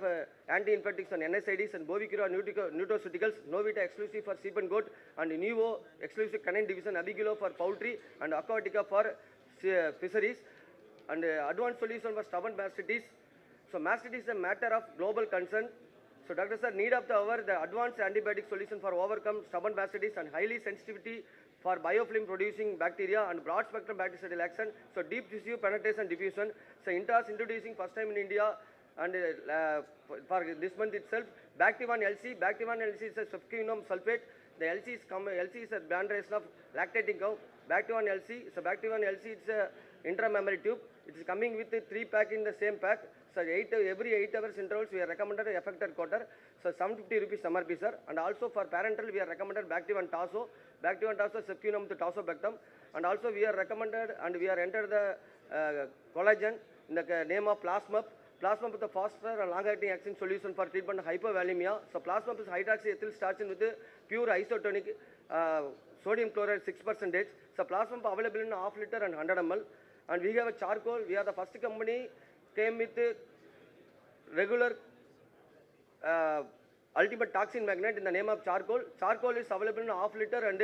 anti-infectives and NSAIDs and Bovicura nutraceuticals, Novita exclusive for sheep and goat, and Nuvo exclusive canine division, Abigilo for poultry, and Aquatica for fisheries, and advanced solution for stubborn mastitis. So mastitis is a matter of global concern. So Dr. Sir, need of the hour, the advanced antibiotic solution for overcome stubborn mastitis and highly sensitivity for biofilm producing bacteria and broad spectrum bactericidal action. So deep tissue penetration diffusion. So Intas introducing first time in India, and for this month itself, Bactivan LC. Bactivan LC is a sufquinone sulfate. The LC is a bandration of lactating cow. Bactivan LC, so Bactivan LC, it's a intramammary tube. It is coming with 3 pack in the same pack. So every 8 hours intervals we are recommended affected quarter. So 750 rupees MRP, sir. And also for parental we are recommended Bactivan Tasso. Bactivan Tasso Sefquinum to Tassobactam. And also we are recommended, and we are entered the collagen in the name of Plasmap. Plasmap is the faster and long-acting action solution for treatment of hypovolemia. So Plasmap is hydroxyethyl starchin with pure isotonic sodium chloride 6%. So Plasmap available in half liter and 100 ml. And we have a charcoal. We are the first company came with regular ultimate toxin magnet in the name of charcoal. Charcoal is available in half liter and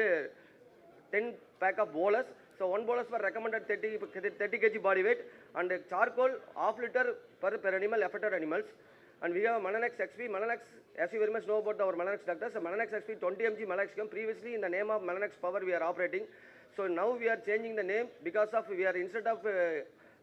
10 pack of bolus. So one bolus for recommended 30 kg body weight, and charcoal half liter per animal, affected animals. And we have Malanax XP. Malanax, as you very much know about our Malanax doctors, so Malanax XP 20 mg Malanax. Previously in the name of Malanax Power we are operating. So now we are changing the name because of we are instead of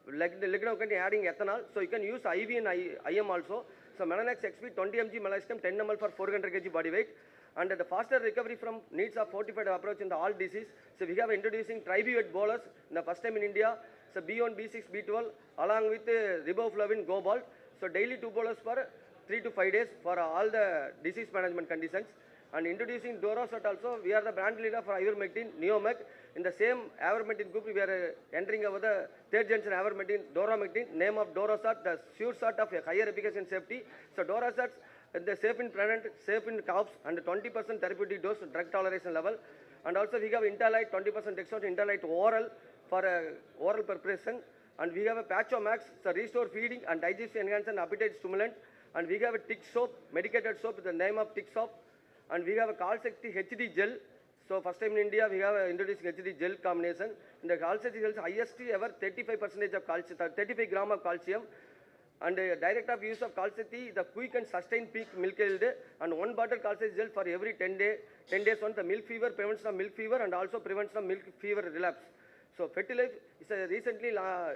lignocaine adding ethanol. So you can use IV and IM also. So Malanax XP 20 mg Malanax 10 ml for 400 kg body weight. And the faster recovery from needs of fortified approach in the all disease. So we have introducing Tribuvate bolus in the first time in India. So B1, B6, B12 along with riboflavin Gobalt. So daily 2 bolus for 3 to 5 days for all the disease management conditions. And introducing Dorosat also, we are the brand leader for ivermectin, Neomec. In the same ivermectin group, we are entering over the third generation ivermectin, Doromectin, name of Dorosat, the sure sort of a higher efficacy and safety. So Dorosat, the safe in pregnant, safe in calves, and 20% therapeutic dose, drug toleration level. And also we have Interlite 20% discount, Interlite oral for oral preparation. And we have a Patchomax, it's a restore feeding and digestion enhancer and appetite stimulant. And we have a tick soap, medicated soap with the name of tick soap. And we have a Kalshakti HD gel. So first time in India, we have introduced HD gel combination. In the Kalshakti gel, highest ever 35% of calcium, 35 gram of calcium. And direct of use of Kalshakti, the quick and sustained peak milk yield. And one bottle Kalshakti gel for every 10 days once. The milk fever, prevention of milk fever and also prevention of milk fever relapse. So Fertilife is recently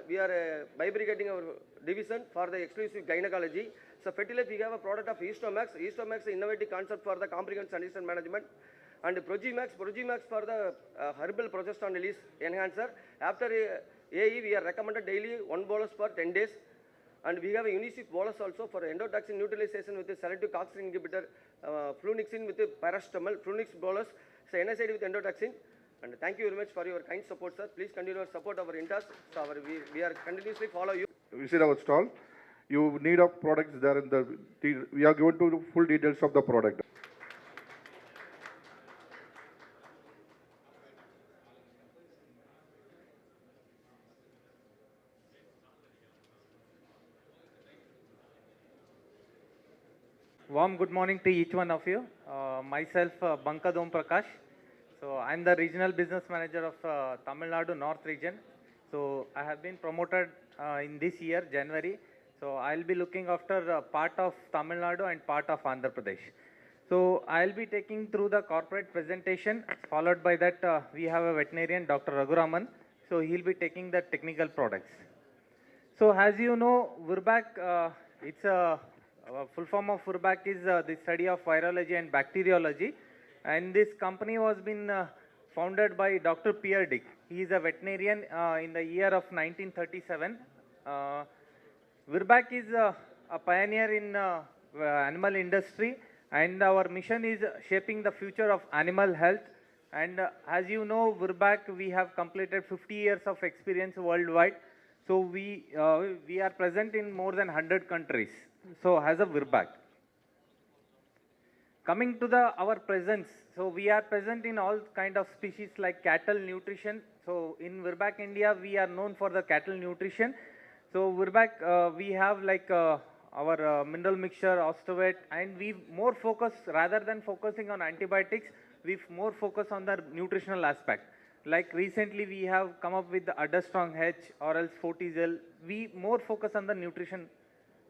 we are bifurcating our division for the exclusive gynecology. So Fertilife we have a product of Estomax. Estomax is innovative concept for the comprehensive condition management. And Progimax for the herbal progesterone release enhancer. After AE we are recommended daily 1 bolus for 10 days. And we have a Unicef bolus also for endotoxin neutralization with a selective COX inhibitor, flunixin with a paracetamol, flunix bolus, so NSAID with endotoxin. And thank you very much for your kind support, sir. Please continue to support our Intas. So we are continuously follow you. Visit our stall. You need of products there in the, we are given to the full details of the product. Warm good morning to each one of you. Myself, Bankadom Prakash. So I'm the Regional Business Manager of Tamil Nadu North Region. So I have been promoted in this year, January. So I'll be looking after part of Tamil Nadu and part of Andhra Pradesh. So I'll be taking through the corporate presentation. Followed by that, we have a veterinarian, Dr. Raghuraman. So he'll be taking the technical products. So as you know, Virbac, it's a full form of Virbac is the study of virology and bacteriology. And this company was been founded by Dr. Pierre Dick. He is a veterinarian in the year of 1937. Virbac is a pioneer in animal industry, and our mission is shaping the future of animal health. And as you know, Virbac, we have completed 50 years of experience worldwide. So we are present in more than 100 countries. So as a Virbac. Coming to our presence, so we are present in all kind of species like cattle nutrition. So in Virbac India, we are known for the cattle nutrition. So Virbac, we have like our mineral mixture, Osteovet, and we more focus, rather than focusing on antibiotics, we more focus on the nutritional aspect. Like recently we have come up with the Adderstrong H or else Fortizel. We more focus on the nutrition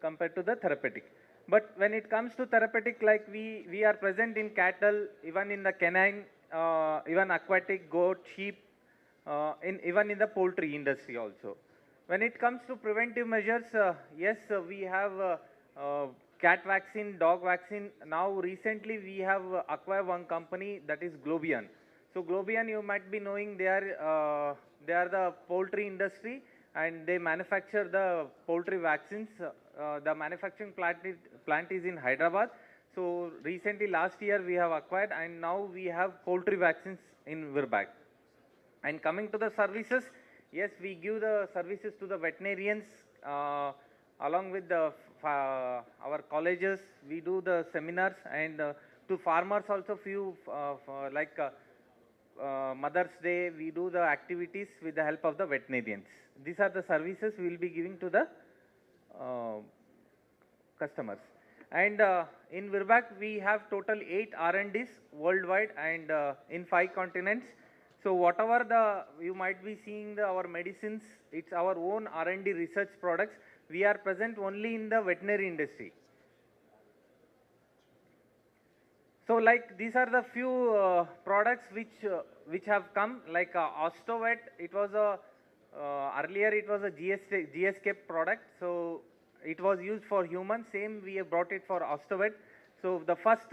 compared to the therapeutic. But when it comes to therapeutic, like we are present in cattle, even in the canine, even aquatic, goat, sheep, even in the poultry industry also. When it comes to preventive measures, yes, we have cat vaccine, dog vaccine. Now recently we have acquired one company, that is Globian. So Globian, you might be knowing, they are the poultry industry, and they manufacture the poultry vaccines. The manufacturing plant is in Hyderabad. So recently last year we have acquired, and now we have poultry vaccines in Virbac. And coming to the services, yes, we give the services to the veterinarians along with our colleges. We do the seminars, and to farmers also few like Mother's Day, we do the activities with the help of the veterinarians. These are the services we will be giving to the customers. And in Virbac, we have total 8 R&Ds worldwide and in 5 continents. So whatever you might be seeing our medicines, it's our own R&D research products. We are present only in the veterinary industry. So like these are the few products which have come, like Osteovet. It was earlier it was a GSK product, so it was used for humans. Same, we have brought it for Osteovet. So the first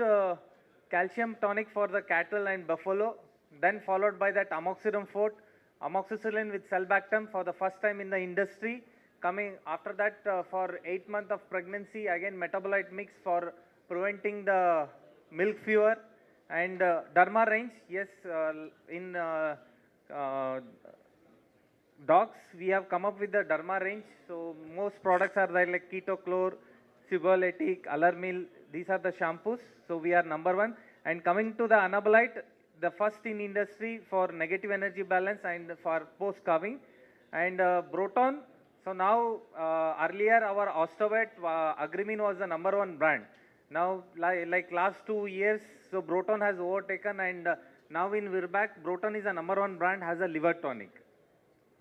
calcium tonic for the cattle and buffalo, then followed by that amoxicillin fort, amoxicillin with sulbactam for the first time in the industry. Coming after that, for 8 months of pregnancy, again metabolite mix for preventing the milk fever. And derma range, yes, in dogs, we have come up with the derma range. So most products are there like Ketochlor, Ciboletic, Alarmil. These are the shampoos. So we are number 1. And coming to the anabolite, the first in industry for negative energy balance and for post carving. And Broton, so now earlier our Ostovet Agrimin was the #1 brand. Now like last 2 years, so Broton has overtaken, and now in Virbac, Broton is the #1 brand, has a liver tonic.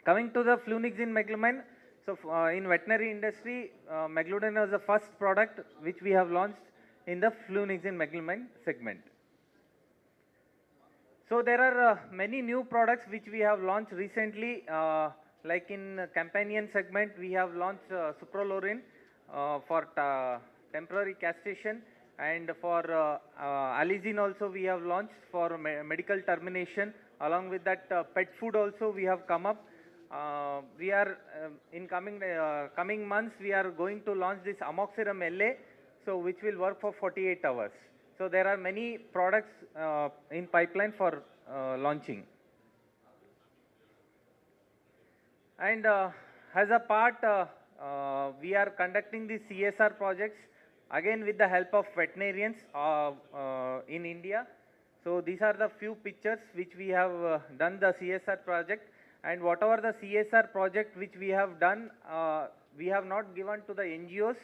Coming to the flunixin meglumine, so in veterinary industry, megludine was the first product which we have launched in the flunixin meglumine segment. So there are many new products which we have launched recently, like in companion segment, we have launched supralorin for temporary castration, and for alizine also we have launched for medical termination. Along with that, pet food also we have come up. We are in coming months we are going to launch this amoxicillin LA, so which will work for 48 hours. So there are many products in pipeline for launching. And as a part, we are conducting the CSR projects again with the help of veterinarians in India. So these are the few pictures which we have done the CSR project, and whatever the CSR project which we have done, we have not given to the NGOs.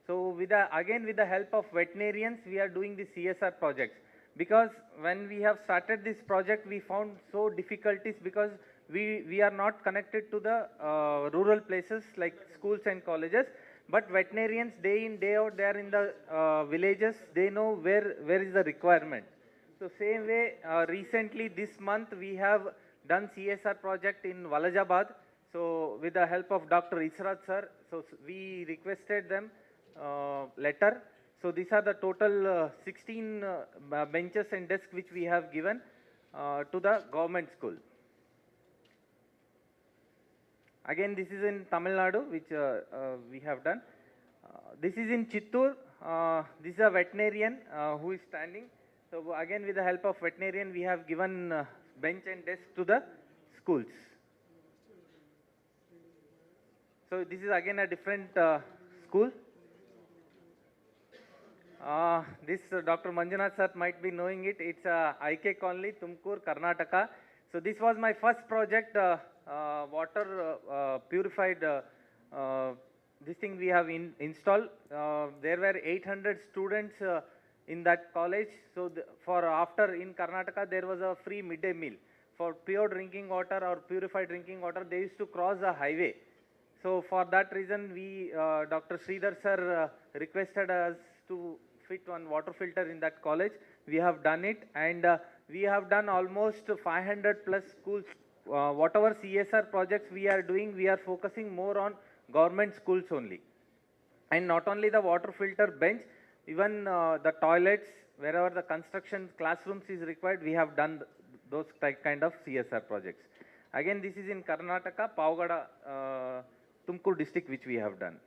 So with again with the help of veterinarians, we are doing the CSR projects. Because when we have started this project, we found so difficulties because we are not connected to the rural places like schools and colleges. But veterinarians, day in, day out, they are in the villages, they know where is the requirement. So same way, recently this month we have done CSR project in Walajabad. So with the help of Dr. Israt sir, so we requested them letter. So these are the total 16 benches and desks which we have given to the government school. Again, this is in Tamil Nadu, which we have done. This is in Chittoor. This is a veterinarian who is standing. So again, with the help of veterinarian, we have given bench and desk to the schools. So this is again a different school. This Dr. Manjunath sir might be knowing it. It's IK Colony, Tumkur, Karnataka. So this was my first project, water purified. This thing we have installed. There were 800 students in that college. So for after in Karnataka, there was a free midday meal for pure drinking water or purified drinking water. They used to cross the highway. So for that reason, we Dr. Sridhar sir requested us to fit one water filter in that college. We have done it, and we have done almost 500 plus schools. Whatever CSR projects we are doing, we are focusing more on government schools only. And not only the water filter bench, even the toilets, wherever the construction classrooms is required, we have done those kind of CSR projects. Again, this is in Karnataka, Pavagada, Tumkur district, which we have done.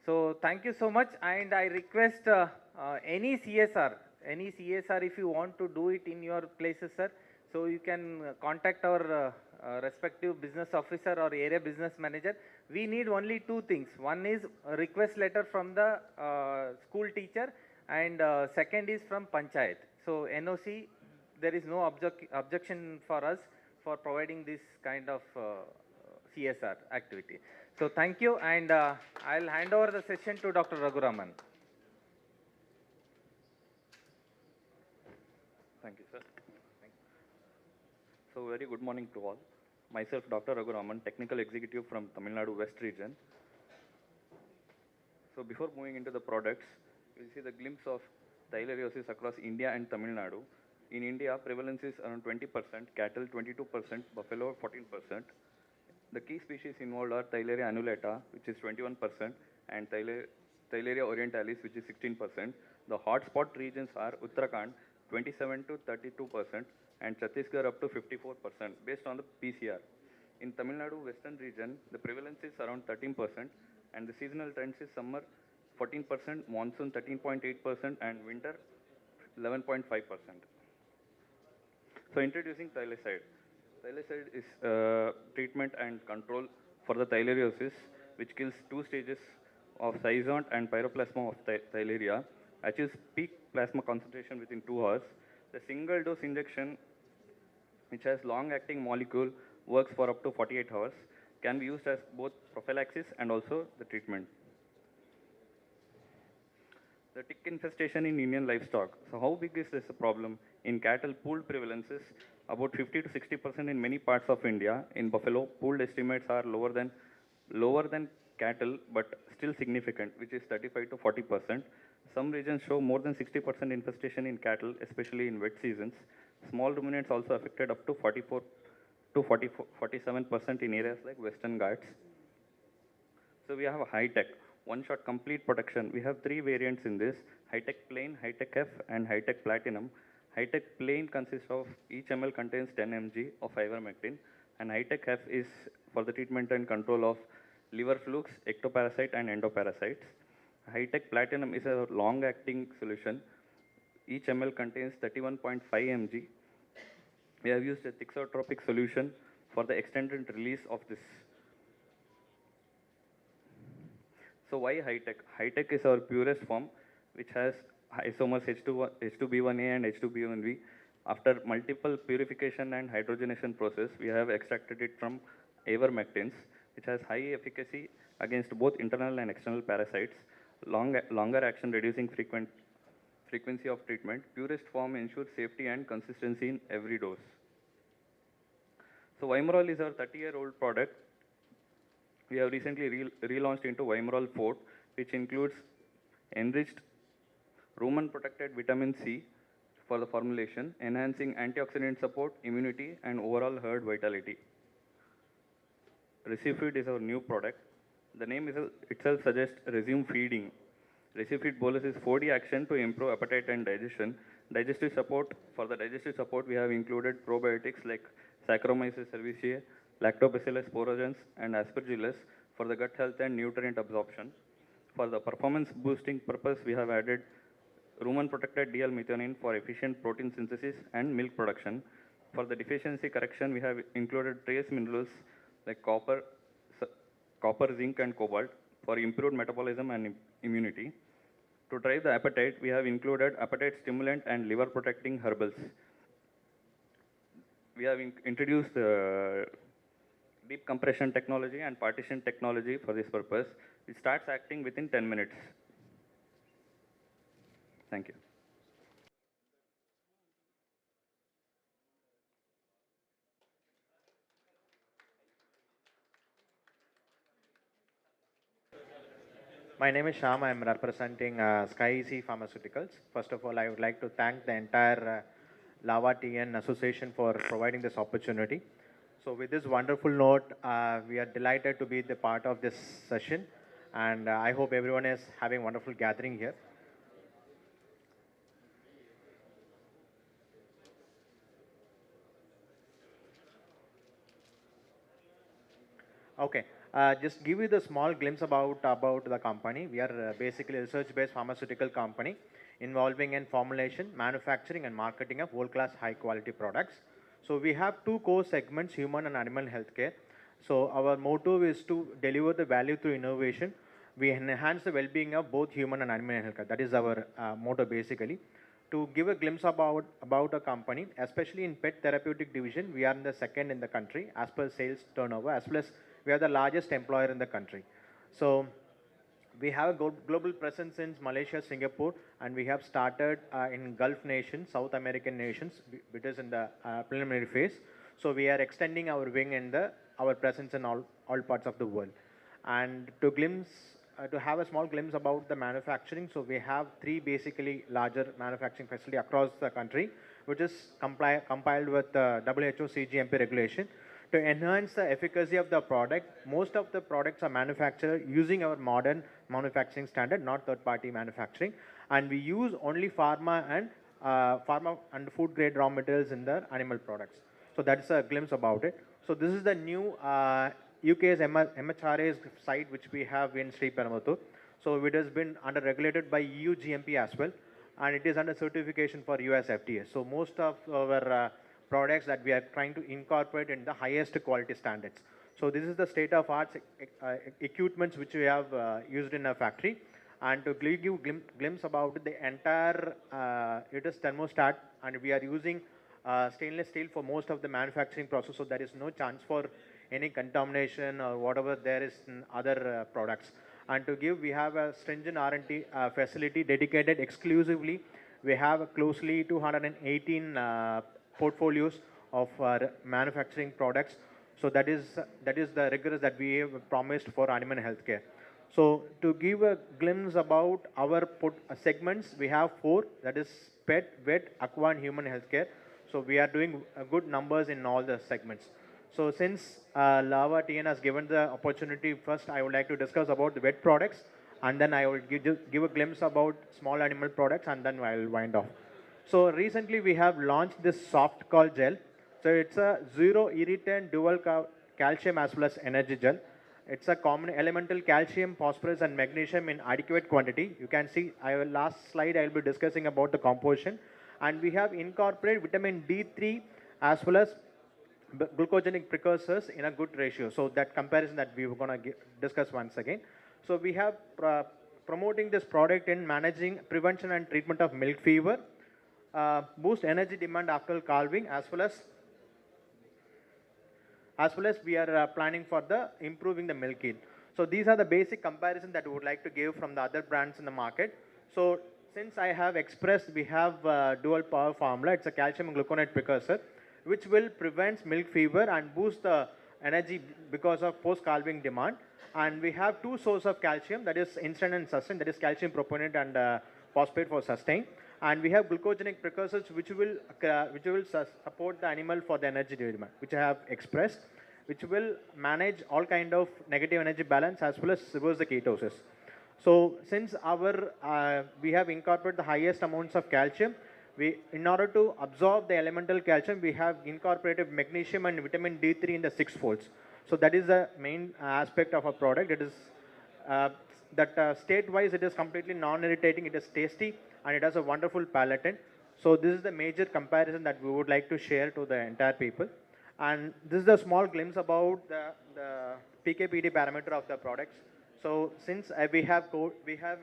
So thank you so much, and I request any CSR, if you want to do it in your places, sir, so you can contact our respective business officer or area business manager. We need only two things. One is a request letter from the school teacher, and second is from Panchayat. So NOC, there is no objection for us for providing this kind of CSR activity. So thank you, and I'll hand over the session to Dr. Raghuraman. Thank you, sir. So very good morning to all. Myself, Dr. Raghuraman, Technical Executive from Tamil Nadu West Region. So before moving into the products, you'll see the glimpse of theileriosis across India and Tamil Nadu. In India, prevalence is around 20%, cattle 22%, buffalo 14%. The key species involved are Theileria annulata, which is 21%, and Theileria orientalis, which is 16%. The hotspot regions are Uttarakhand, 27 to 32%, and Chhattisgarh up to 54%, based on the PCR. In Tamil Nadu Western region, the prevalence is around 13%, and the seasonal trends is summer 14%, monsoon 13.8%, and winter 11.5%. So introducing thylacide. Thylacide is treatment and control for the theileriosis, which kills two stages of schizont and pyroplasma of theileria, achieves peak plasma concentration within 2 hours, The single dose injection, which has long-acting molecule, works for up to 48 hours, can be used as both prophylaxis and also the treatment. The tick infestation in Indian livestock. So how big is this a problem? In cattle, pooled prevalence is about 50 to 60% in many parts of India. In buffalo, pooled estimates are lower than cattle, but still significant, which is 35 to 40%. Some regions show more than 60% infestation in cattle, especially in wet seasons. Small ruminants also affected up to 44 to 47% in areas like Western Ghats. So we have a high-tech, one-shot complete protection. We have three variants in this: high-tech plain, high-tech F, and high-tech platinum. High-tech plain consists of each ml contains 10 mg of ivermectin, and high-tech F is for the treatment and control of liver flukes, ectoparasite, and endoparasites. High-tech platinum is a long-acting solution. Each ml contains 31.5 mg. We have used a thixotropic solution for the extended release of this. So why high-tech? High-tech is our purest form, which has isomers H2B1A and H2B1V. After multiple purification and hydrogenation process, we have extracted it from ivermectins, which has high efficacy against both internal and external parasites, longer action reducing frequency of treatment. Purest form ensures safety and consistency in every dose. So Vimerol is our 30-year-old product. We have recently relaunched into Vimerol 4, which includes enriched rumen-protected vitamin C for the formulation, enhancing antioxidant support, immunity, and overall herd vitality. Recifeed is our new product. The name itself suggests resume feeding. Recifeed bolus is 4D action to improve appetite and digestion. Digestive support, for the digestive support, we have included probiotics like Saccharomyces cerevisiae, Lactobacillus sporogens, and Aspergillus for the gut health and nutrient absorption. For the performance boosting purpose, we have added rumen-protected DL-methionine for efficient protein synthesis and milk production. For the deficiency correction, we have included trace minerals like copper, zinc, and cobalt for improved metabolism and immunity. To drive the appetite, we have included appetite stimulant and liver-protecting herbals. We have introduced deep compression technology and partition technology for this purpose. It starts acting within 10 minutes. Thank you. My name is Shyam. I am representing Sky Easy Pharmaceuticals. First of all, I would like to thank the entire Lavatn Association for providing this opportunity. So with this wonderful note, we are delighted to be the part of this session, and I hope everyone is having a wonderful gathering here. Okay, just give you the small glimpse about the company. We are basically a research-based pharmaceutical company involving in formulation, manufacturing, and marketing of world-class high-quality products. So we have two core segments, human and animal healthcare. So our motto is to deliver the value through innovation. We enhance the well-being of both human and animal healthcare. That is our motto basically. To give a glimpse about a company, especially in pet therapeutic division, we are in the second in the country as per sales turnover, as well as we are the largest employer in the country. So we have a global presence in Malaysia, Singapore, and we have started in Gulf nations, South American nations, which is in the preliminary phase. So we are extending our wing and our presence in all parts of the world. And to have a small glimpse about the manufacturing, so we have three basically larger manufacturing facility across the country, which is compiled with WHO CGMP regulation. To enhance the efficacy of the product, most of the products are manufactured using our modern manufacturing standard, not third-party manufacturing. And we use only pharma and food grade raw materials in the animal products. So that's a glimpse about it. So this is the new UK's MHRA's site, which we have in Sri Perambatoor. So it has been under regulated by EU GMP as well, and it is under certification for US FDA. So most of our products that we are trying to incorporate in the highest quality standards. So this is the state of art equipments which we have used in our factory. And to give you glimpse about the entire, it is thermostat, and we are using stainless steel for most of the manufacturing process, so there is no chance for any contamination or whatever there is in other products. And to give, we have a stringent R&D facility dedicated exclusively. We have closely 218 portfolios of manufacturing products. So that is the rigorous that we have promised for animal healthcare. So to give a glimpse about our segments, we have 4, that is pet, vet, aqua and human healthcare. So we are doing good numbers in all the segments. So since Lava TN has given the opportunity, first I would like to discuss about the vet products, and then I will give a glimpse about small animal products, and then I will wind off. So recently we have launched this soft call gel. So it's a zero irritant dual calcium as well as energy gel. It's a common elemental calcium, phosphorus and magnesium in adequate quantity. You can see, last slide I will be discussing about the composition. And we have incorporated vitamin D3 as well as glucogenic precursors in a good ratio. So that comparison that we were going to discuss once again. So we have promoting this product in managing prevention and treatment of milk fever, boost energy demand after calving, as well as we are planning for the improving the milk yield. So these are the basic comparison that we would like to give from the other brands in the market. So since I have expressed, we have dual power formula. It's a calcium and gluconate precursor, which will prevent milk fever and boost the energy because of post-calving demand. And we have 2 sources of calcium, that is instant and sustain, that is calcium propionate and phosphate for sustain. And we have glucogenic precursors which will support the animal for the energy demand, which I have expressed, which will manage all kind of negative energy balance as well as reverse the ketosis. So since we have incorporated the highest amounts of calcium, in order to absorb the elemental calcium, we have incorporated magnesium and vitamin D3 in the 6 folds. So that is the main aspect of our product. It is state-wise, it is completely non-irritating, it is tasty, and it has a wonderful palatant. So this is the major comparison that we would like to share to the entire people. And this is a small glimpse about the PKPD parameter of the products. So since we have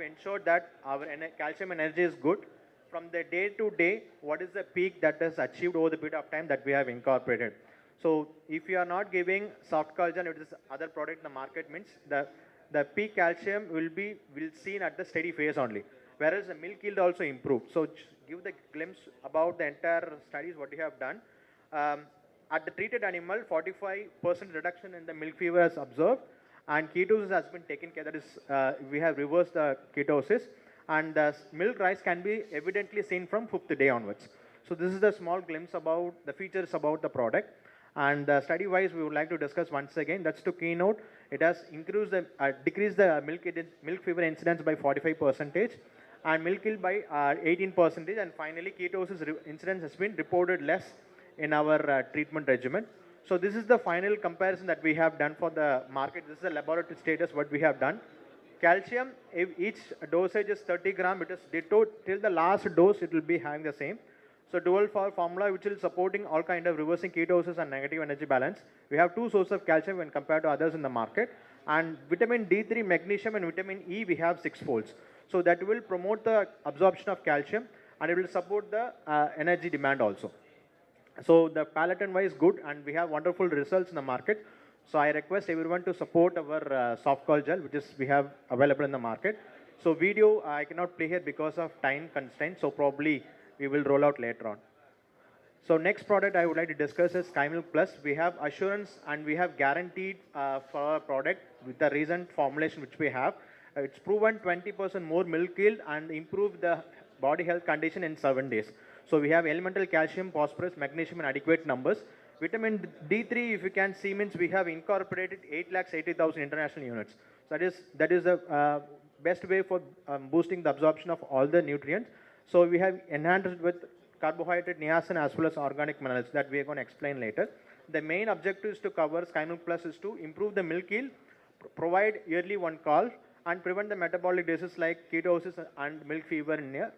ensured that our calcium energy is good, from the day to day, what is the peak that is achieved over the period of time that we have incorporated. So if you are not giving soft collagen, it is other product in the market, means the peak calcium will seen at the steady phase only, whereas the milk yield also improved. So give the glimpse about the entire studies what we have done. At the treated animal, 45% reduction in the milk fever is observed, and ketosis has been taken care. That is, we have reversed the ketosis, and the milk rise can be evidently seen from 5th day onwards. So this is the small glimpse about the features about the product. And study-wise, we would like to discuss once again. That's to keynote. It has decreased the milk fever incidence by 45%, and milk yield by 18%, and finally ketosis incidence has been reported less in our treatment regimen. So this is the final comparison that we have done for the market. This is the laboratory status what we have done. Calcium, if each dosage is 30 gram, it is ditto till the last dose, it will be having the same. So dual formula which is supporting all kind of reversing ketosis and negative energy balance. We have 2 sources of calcium when compared to others in the market. And vitamin D3, magnesium and vitamin E, we have 6 folds. So that will promote the absorption of calcium, and it will support the energy demand also. So the palatant wise good, and we have wonderful results in the market. So I request everyone to support our soft call gel, which is we have available in the market. So video I cannot play here because of time constraints, so probably we will roll out later on. So next product I would like to discuss is Skymilk Plus. We have assurance and we have guaranteed for our product with the recent formulation which we have. It's proven 20% more milk yield and improve the body health condition in 7 days. So we have elemental calcium, phosphorus, magnesium in adequate numbers. Vitamin D3, if you can see, means we have incorporated 8,80,000 international units. So that is the best way for boosting the absorption of all the nutrients. So we have enhanced it with carbohydrate, niacin as well as organic minerals that we are going to explain later. The main objective is to cover Skymilk Plus is to improve the milk yield, provide yearly 1 call, and prevent the metabolic diseases like ketosis and milk fever in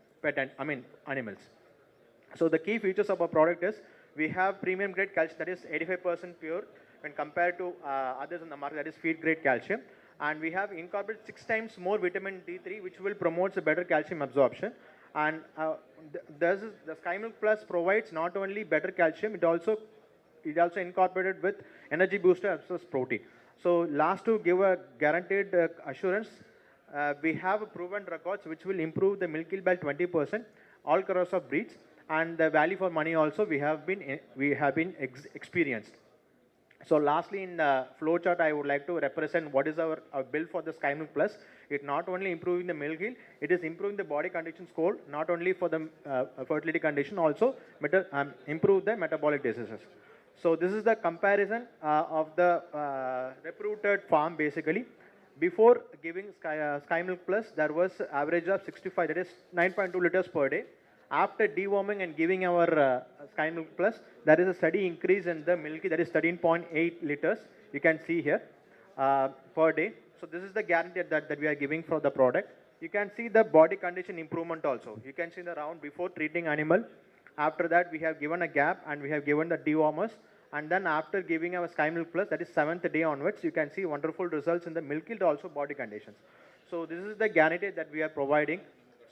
animals. So the key features of our product is we have premium grade calcium, that is 85% pure when compared to others in the market, that is feed grade calcium. And we have incorporated 6 times more vitamin D3, which will promote a better calcium absorption. And the Sky Milk Plus provides not only better calcium, it also incorporated with energy booster as well as protein. So last, to give a guaranteed assurance, we have proven records which will improve the milk yield by 20%, all across of breeds, and the value for money also we have been experienced. So lastly, in the flow chart, I would like to represent what is our build for the Sky Milk Plus. It not only improving the milk yield, it is improving the body condition score, not only for the fertility condition, also improve the metabolic diseases. So this is the comparison of the reputed farm basically. Before giving Sky Milk Plus, there was average of 65, that is 9.2 liters per day. After deworming and giving our Sky Milk Plus, there is a steady increase in the milk, that is 13.8 liters. You can see here per day. So this is the guarantee that we are giving for the product. You can see the body condition improvement also. You can see the round before treating animal. After that, we have given a gap and we have given the dewormers. And then after giving our Sky Milk Plus, that is 7th day onwards, you can see wonderful results in the milk yield, also body conditions. So this is the guarantee that we are providing.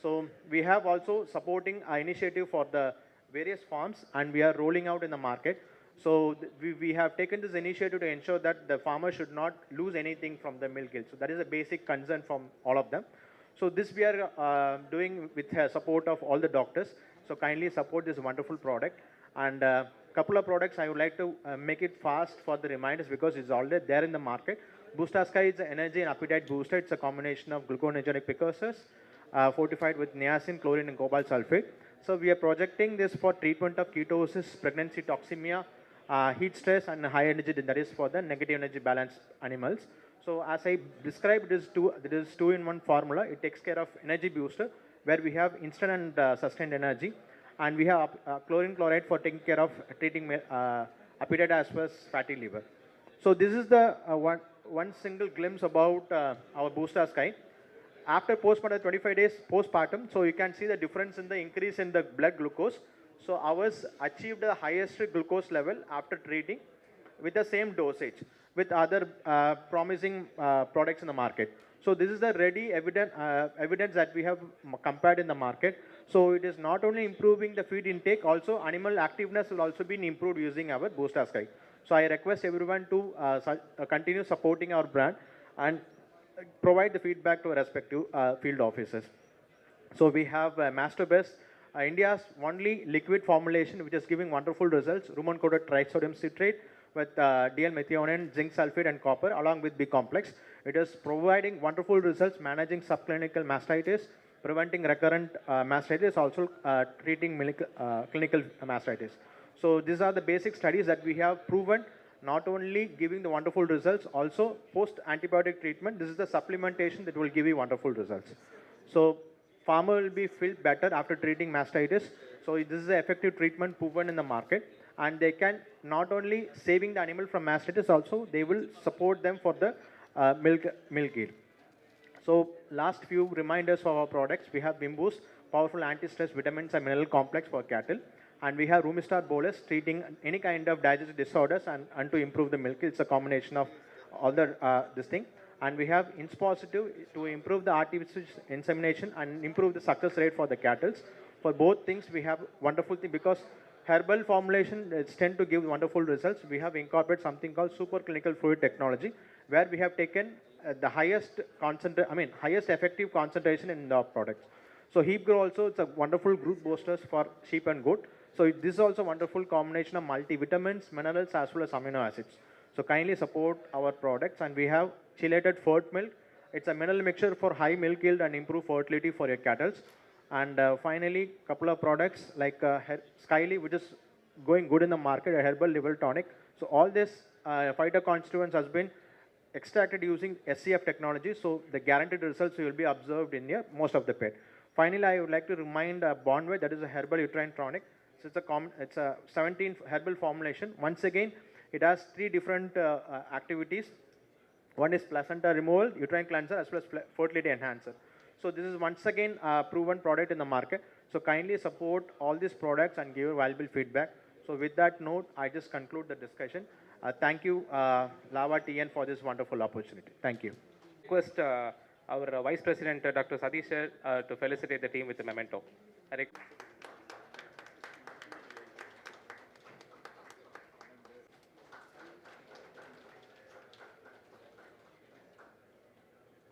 So we have also supporting our initiative for the various farms, and we are rolling out in the market. So we have taken this initiative to ensure that the farmer should not lose anything from the milk yield. So that is a basic concern from all of them. So this we are doing with support of all the doctors. So kindly support this wonderful product. And couple of products I would like to make it fast for the reminders because it's already there in the market. Booster Sky is an energy and appetite booster. It's a combination of gluconeogenic precursors fortified with niacin, chlorine, and cobalt sulfate. So we are projecting this for treatment of ketosis, pregnancy toxemia, heat stress, and high energy, that is for the negative energy balance animals. So as I described, it is two-in-one formula. It takes care of energy booster, where we have instant and sustained energy. And we have chlorine chloride for taking care of treating appetite as well as fatty liver. So this is the one single glimpse about our Booster Sky. After postpartum, 25 days postpartum, so you can see the difference in the increase in the blood glucose. So ours achieved the highest glucose level after treating with the same dosage with other promising products in the market. So this is the ready evidence that we have compared in the market. So it is not only improving the feed intake, also animal activeness will also be improved using our Booster Sky. So I request everyone to continue supporting our brand and provide the feedback to our respective field offices. So we have Master Best, India's only liquid formulation which is giving wonderful results, rumen-coated trisodium citrate with DL-methionine, zinc sulfate and copper along with B complex. It is providing wonderful results, managing subclinical mastitis, preventing recurrent mastitis, also treating clinical mastitis. So these are the basic studies that we have proven, not only giving the wonderful results, also post-antibiotic treatment, this is the supplementation that will give you wonderful results. So farmer will be feel better after treating mastitis. So this is the effective treatment proven in the market. And they can not only saving the animal from mastitis, also they will support them for the milk yield. So last few reminders for our products. We have Bimboost, powerful anti-stress vitamins and mineral complex for cattle. And we have Rumistar bolus, treating any kind of digestive disorders and to improve the milk. It's a combination of all the this thing. And we have Inspositive to improve the artificial insemination and improve the success rate for the cattle. For both things, we have wonderful thing because herbal formulation tend to give wonderful results. We have incorporated something called superclinical fluid technology, where we have taken the highest effective concentration in the products. So Heap Grow also, it's a wonderful group boosters for sheep and goat. So this is also a wonderful combination of multivitamins, minerals as well as amino acids. So kindly support our products. And we have chelated fert milk. It's a mineral mixture for high milk yield and improve fertility for your cattle. And finally, couple of products like Skyly, which is going good in the market, a herbal liver tonic. So all this phytoconstituents has been extracted using SCF technology. So the guaranteed results will be observed in most of the pet. Finally, I would like to remind Bondway, that is a herbal uterine tonic. So it's a 17 herbal formulation. Once again, it has 3 different activities. One is placenta removal, uterine cleanser, as well as fertility enhancer. So this is once again a proven product in the market. So kindly support all these products and give valuable feedback. So with that note, I just conclude the discussion. Thank you, Lava TN, for this wonderful opportunity. Thank you. request our Vice President, Dr. Satish, to felicitate the team with the memento. I